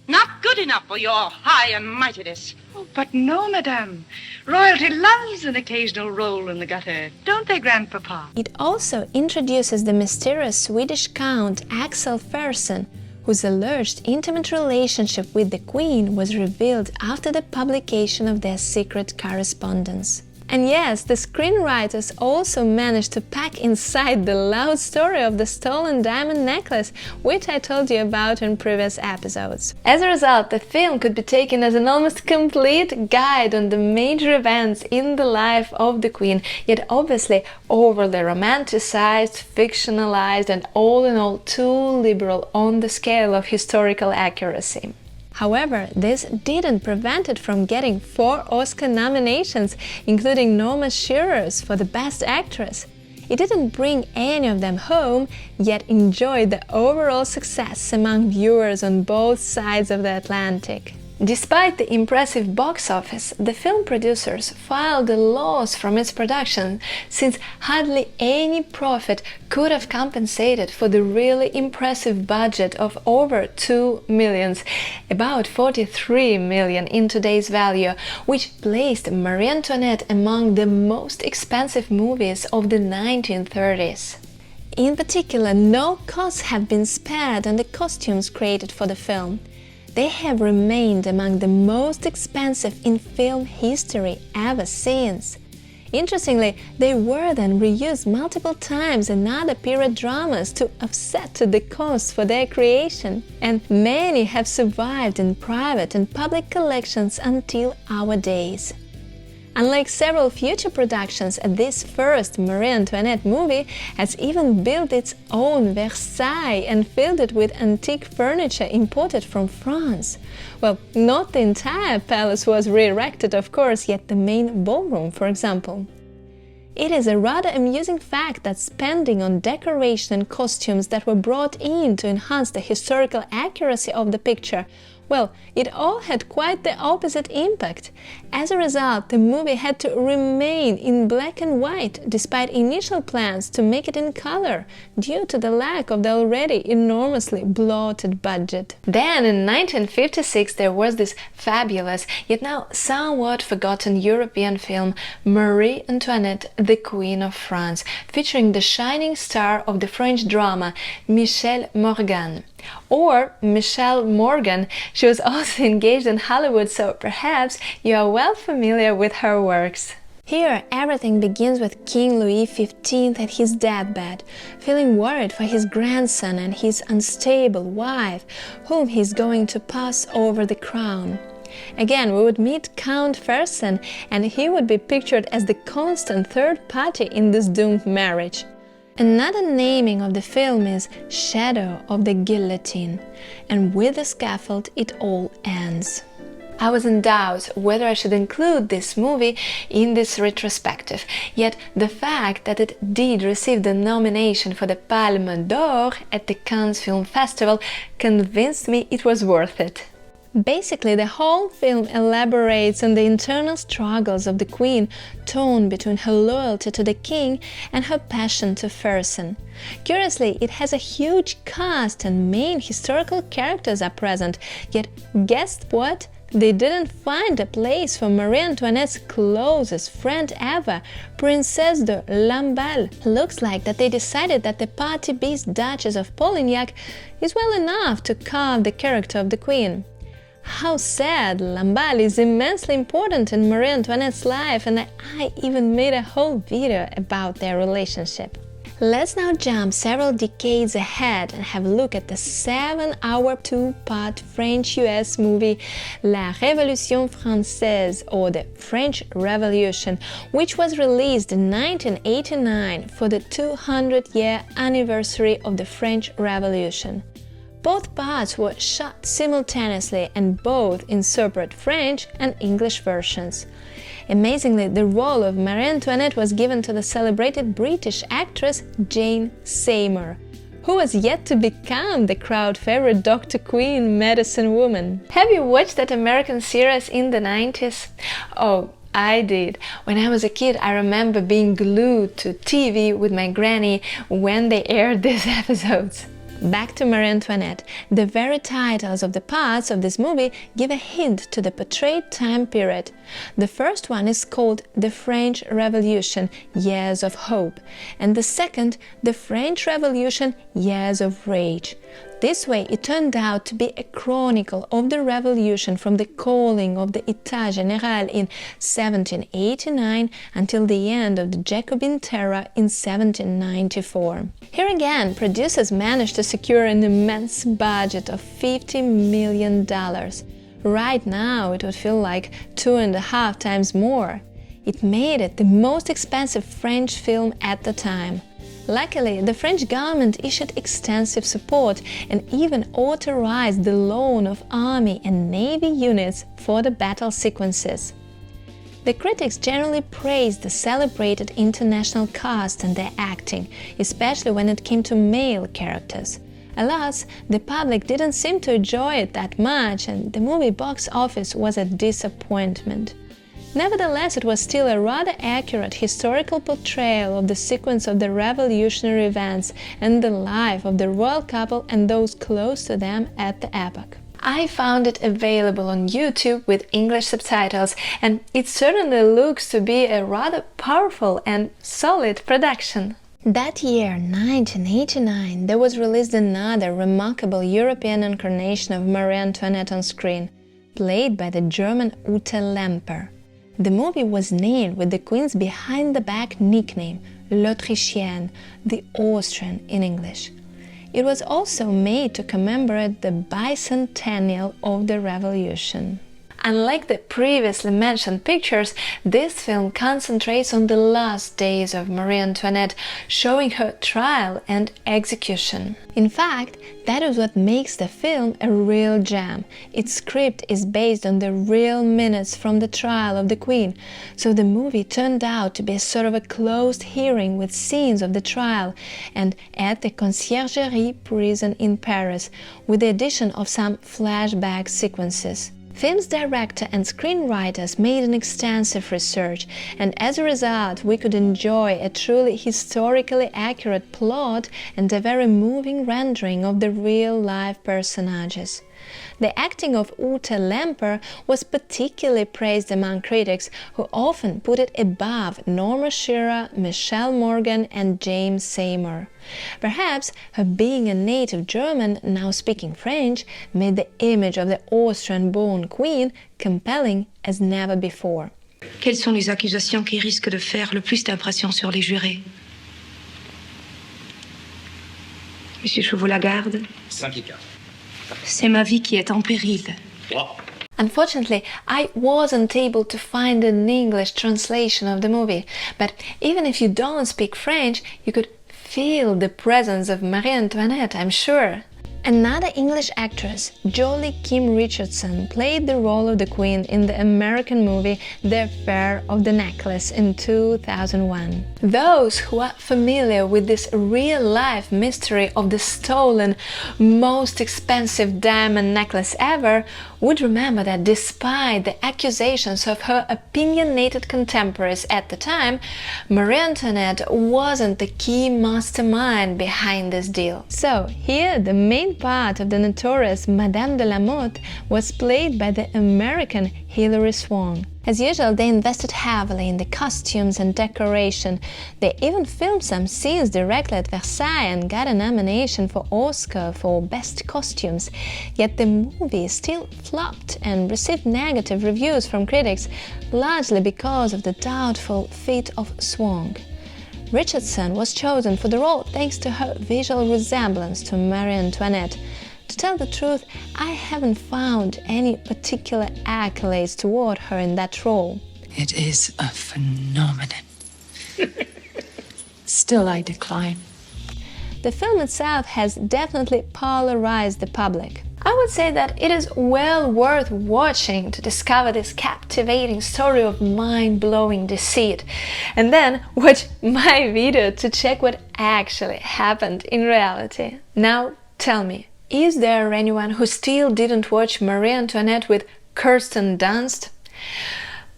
Not good enough for your high and mightiness. Oh, but no, madame. Royalty loves an occasional roll in the gutter, don't they, Grandpapa? It also introduces the mysterious Swedish Count Axel Fersen, whose alleged intimate relationship with the Queen was revealed after the publication of their secret correspondence. And yes, the screenwriters also managed to pack inside the loud story of the stolen diamond necklace, which I told you about in previous episodes. As a result, the film could be taken as an almost complete guide on the major events in the life of the Queen, yet obviously overly romanticized, fictionalized, and all in all too liberal on the scale of historical accuracy. However, this didn't prevent it from getting 4 Oscar nominations, including Norma Shearer's for the Best Actress. It didn't bring any of them home, yet enjoyed the overall success among viewers on both sides of the Atlantic. Despite the impressive box office, the film producers filed a loss from its production, since hardly any profit could have compensated for the really impressive budget of over 2 million, about 43 million in today's value, which placed Marie Antoinette among the most expensive movies of the 1930s. In particular, no costs have been spared on the costumes created for the film. They have remained among the most expensive in film history ever since. Interestingly, they were then reused multiple times in other period dramas to offset the costs for their creation, and many have survived in private and public collections until our days. Unlike several future productions, this first Marie Antoinette movie has even built its own Versailles and filled it with antique furniture imported from France. Well, not the entire palace was re-erected, of course, yet the main ballroom, for example. It is a rather amusing fact that spending on decoration and costumes that were brought in to enhance the historical accuracy of the picture, well, it all had quite the opposite impact. As a result, the movie had to remain in black and white, despite initial plans to make it in color, due to the lack of the already enormously bloated budget. Then, in 1956, there was this fabulous, yet now somewhat forgotten European film, Marie Antoinette, the Queen of France, featuring the shining star of the French drama, Michelle Morgan. Or Michelle Morgan. She was also engaged in Hollywood, so perhaps you are well familiar with her works. Here, everything begins with King Louis XV at his deathbed, feeling worried for his grandson and his unstable wife, whom he's going to pass over the crown. Again, we would meet Count Fersen, and he would be pictured as the constant third party in this doomed marriage. Another naming of the film is Shadow of the Guillotine, and with the scaffold it all ends. I was in doubt whether I should include this movie in this retrospective, yet the fact that it did receive the nomination for the Palme d'Or at the Cannes Film Festival convinced me it was worth it. Basically, the whole film elaborates on the internal struggles of the queen, torn between her loyalty to the king and her passion to Fersen. Curiously, it has a huge cast and main historical characters are present, yet guess what? They didn't find a place for Marie Antoinette's closest friend ever, Princesse de Lamballe. Looks like that they decided that the party-beast Duchess of Polignac is well enough to carve the character of the queen. How sad! Lamballe is immensely important in Marie Antoinette's life, and I even made a whole video about their relationship. Let's now jump several decades ahead and have a look at the 7-hour two-part French-US movie La Révolution Française, or the French Revolution, which was released in 1989 for the 200-year anniversary of the French Revolution. Both parts were shot simultaneously and both in separate French and English versions. Amazingly, the role of Marie Antoinette was given to the celebrated British actress Jane Seymour, who was yet to become the crowd favorite Dr. Queen medicine woman. Have you watched that American series in the 90s? Oh, I did. When I was a kid, I remember being glued to TV with my granny when they aired these episodes. Back to Marie Antoinette. The very titles of the parts of this movie give a hint to the portrayed time period. The first one is called The French Revolution, Years of Hope, and the second, The French Revolution, Years of Rage. This way, it turned out to be a chronicle of the revolution from the calling of the État Général in 1789 until the end of the Jacobin Terror in 1794. Here again, producers managed to secure an immense budget of $50 million. Right now, it would feel like 2.5 times more. It made it the most expensive French film at the time. Luckily, the French government issued extensive support and even authorized the loan of army and navy units for the battle sequences. The critics generally praised the celebrated international cast and their acting, especially when it came to male characters. Alas, the public didn't seem to enjoy it that much, and the movie box office was a disappointment. Nevertheless, it was still a rather accurate historical portrayal of the sequence of the revolutionary events and the life of the royal couple and those close to them at the epoch. I found it available on YouTube with English subtitles, and it certainly looks to be a rather powerful and solid production. That year, 1989, there was released another remarkable European incarnation of Marie Antoinette on screen, played by the German Ute Lemper. The movie was named with the Queen's behind-the-back nickname, l'Autrichienne, the Austrian in English. It was also made to commemorate the bicentennial of the Revolution. Unlike the previously mentioned pictures, this film concentrates on the last days of Marie Antoinette, showing her trial and execution. In fact, that is what makes the film a real gem. Its script is based on the real minutes from the trial of the Queen, so the movie turned out to be sort of a closed hearing with scenes of the trial and at the Conciergerie prison in Paris, with the addition of some flashback sequences. Film's director and screenwriters made an extensive research, and as a result we could enjoy a truly historically accurate plot and a very moving rendering of the real-life personages. The acting of Ute Lemper was particularly praised among critics, who often put it above Norma Shearer, Michelle Morgan and James Seymour. Perhaps her being a native German, now speaking French, made the image of the Austrian-born queen compelling as never before. Quelles sont les accusations qui risquent de faire le plus d'impression sur les jurés? Monsieur Chauveau-Lagarde? 5 et 4. C'est ma vie qui est en péril. Unfortunately, I wasn't able to find an English translation of the movie, but even if you don't speak French, you could feel the presence of Marie Antoinette, I'm sure. Another English actress, Jolie Kim Richardson, played the role of the Queen in the American movie The Affair of the Necklace in 2001. Those who are familiar with this real-life mystery of the stolen, most expensive diamond necklace ever would remember that despite the accusations of her opinionated contemporaries at the time, Marie Antoinette wasn't the key mastermind behind this deal. So here the main part of the notorious Madame de la Motte was played by the American Hilary Swank. As usual, they invested heavily in the costumes and decoration. They even filmed some scenes directly at Versailles and got a nomination for Oscar for Best Costumes. Yet the movie still flopped and received negative reviews from critics, largely because of the doubtful fit of Swank. Richardson was chosen for the role thanks to her visual resemblance to Marie Antoinette. To tell the truth, I haven't found any particular accolades toward her in that role. It is a phenomenon. Still, I decline. The film itself has definitely polarized the public. I would say that it is well worth watching to discover this captivating story of mind-blowing deceit, and then watch my video to check what actually happened in reality. Now tell me, is there anyone who still didn't watch Marie Antoinette with Kirsten Dunst?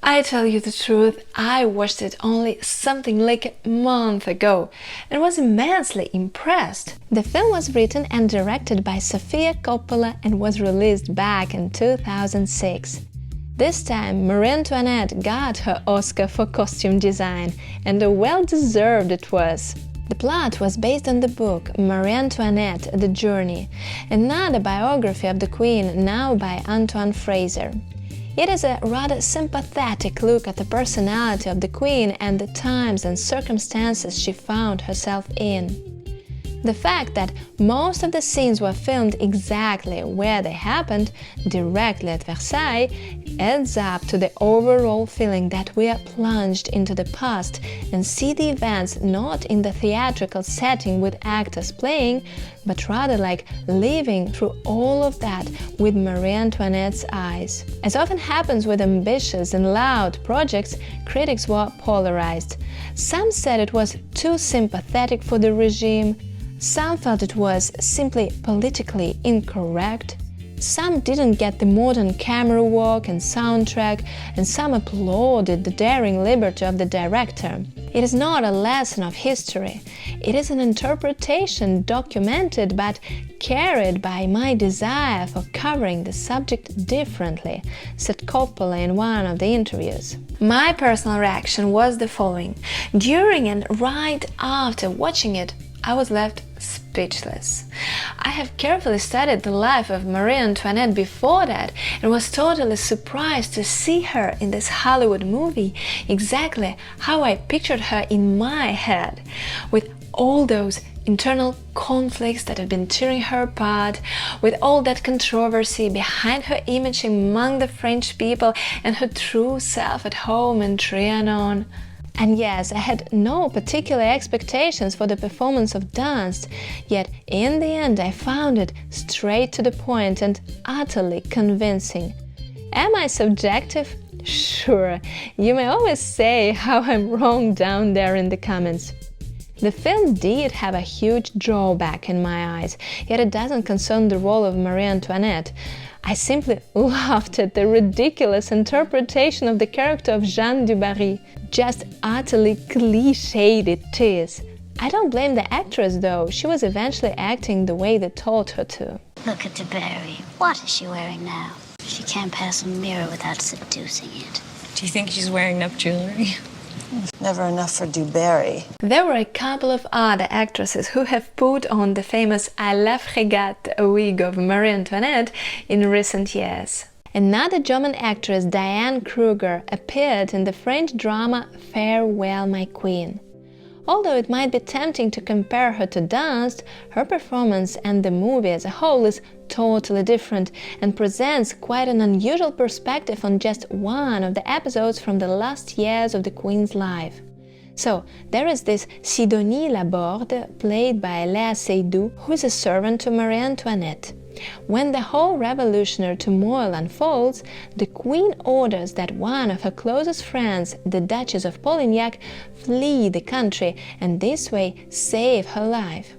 I tell you the truth, I watched it only something like a month ago and was immensely impressed. The film was written and directed by Sofia Coppola and was released back in 2006. This time, Marie Antoinette got her Oscar for costume design, and a well-deserved it was. The plot was based on the book Marie Antoinette, The Journey, another biography of the Queen, now by Antoine Fraser. It is a rather sympathetic look at the personality of the Queen and the times and circumstances she found herself in. The fact that most of the scenes were filmed exactly where they happened, directly at Versailles, adds up to the overall feeling that we are plunged into the past and see the events not in the theatrical setting with actors playing, but rather like living through all of that with Marie Antoinette's eyes. As often happens with ambitious and loud projects, critics were polarized. Some said it was too sympathetic for the regime, some felt it was simply politically incorrect, some didn't get the modern camera work and soundtrack, and some applauded the daring liberty of the director. It is not a lesson of history, it is an interpretation documented but carried by my desire for covering the subject differently, said Coppola in one of the interviews. My personal reaction was the following. During and right after watching it, I was left speechless. I have carefully studied the life of Marie Antoinette before that and was totally surprised to see her in this Hollywood movie exactly how I pictured her in my head, with all those internal conflicts that had been tearing her apart, with all that controversy behind her image among the French people and her true self at home in Trianon. And yes, I had no particular expectations for the performance of Dunst, yet in the end I found it straight to the point and utterly convincing. Am I subjective? Sure, you may always say how I'm wrong down there in the comments. The film did have a huge drawback in my eyes, yet it doesn't concern the role of Marie Antoinette. I simply laughed at the ridiculous interpretation of the character of Jeanne du Barry. Just utterly cliched it is. I don't blame the actress though, she was eventually acting the way they told her to. Look at du Barry. What is she wearing now? She can't pass a mirror without seducing it. Do you think she's wearing enough jewelry? Never enough for du Barry. There were a couple of other actresses who have put on the famous à la frégate wig of Marie Antoinette in recent years. Another German actress, Diane Kruger, appeared in the French drama Farewell, My Queen. Although it might be tempting to compare her to Dunst, her performance and the movie as a whole is totally different and presents quite an unusual perspective on just one of the episodes from the last years of the Queen's life. So, there is this Sidonie Laborde, played by Léa Seydoux, who is a servant to Marie Antoinette. When the whole revolutionary turmoil unfolds, the Queen orders that one of her closest friends, the Duchess of Polignac, flee the country and this way save her life.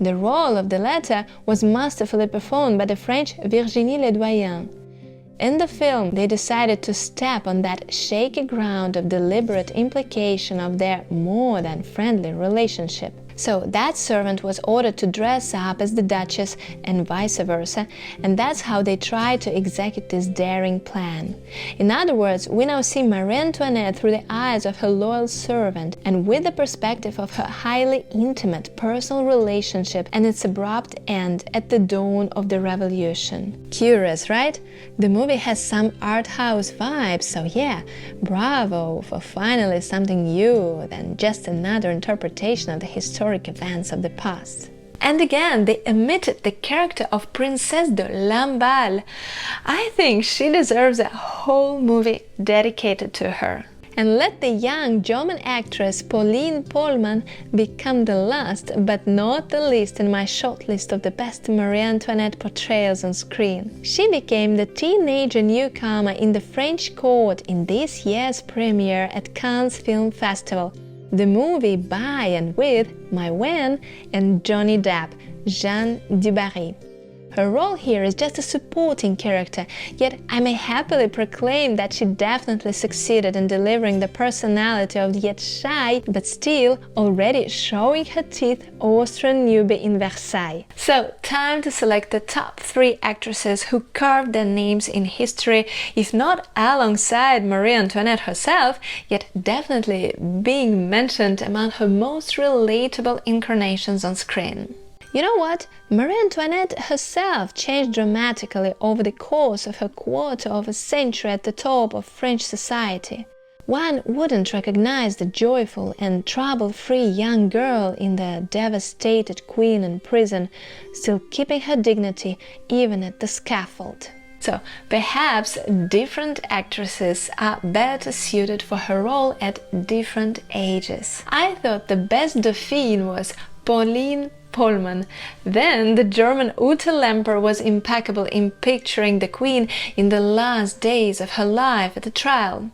The role of the latter was masterfully performed by the French Virginie Ledoyen. In the film, they decided to step on that shaky ground of deliberate implication of their more than friendly relationship. So that servant was ordered to dress up as the Duchess and vice versa, and that's how they tried to execute this daring plan. In other words, we now see Marie Antoinette through the eyes of her loyal servant and with the perspective of her highly intimate personal relationship and its abrupt end at the dawn of the revolution. Curious, right? The movie has some art house vibes, so yeah, bravo for finally something new than just another interpretation of the historic events of the past. And again, they omitted the character of Princesse de Lamballe. I think she deserves a whole movie dedicated to her. And let the young German actress Pauline Pohlmann become the last but not the least in my shortlist of the best Marie Antoinette portrayals on screen. She became the teenager newcomer in the French court in this year's premiere at Cannes Film Festival. The movie by and with Mai Wen and Johnny Depp, Jeanne du Barry. Her role here is just a supporting character, yet I may happily proclaim that she definitely succeeded in delivering the personality of the yet shy, but still already showing her teeth Austrian newbie in Versailles. So, time to select the top 3 actresses who carved their names in history, if not alongside Marie Antoinette herself, yet definitely being mentioned among her most relatable incarnations on screen. You know what? Marie Antoinette herself changed dramatically over the course of her quarter of a century at the top of French society. One wouldn't recognize the joyful and trouble-free young girl in the devastated queen in prison, still keeping her dignity even at the scaffold. So, perhaps different actresses are better suited for her role at different ages. I thought the best Dauphine was Pauline Pohlmann. Then the German Ute Lemper was impeccable in picturing the Queen in the last days of her life at the trial.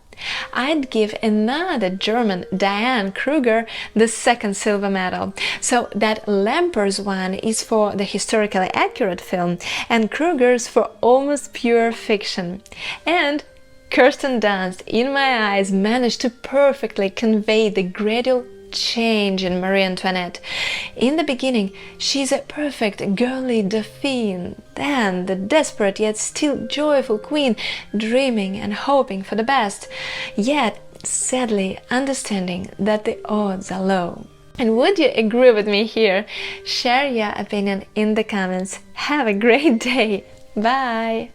I'd give another German, Diane Kruger, the second silver medal. So that Lemper's one is for the historically accurate film and Kruger's for almost pure fiction. And Kirsten Dunst, in my eyes, managed to perfectly convey the gradual change in Marie Antoinette. In the beginning, she's a perfect girly Dauphine, then the desperate yet still joyful queen, dreaming and hoping for the best, yet sadly understanding that the odds are low. And would you agree with me here? Share your opinion in the comments. Have a great day. Bye!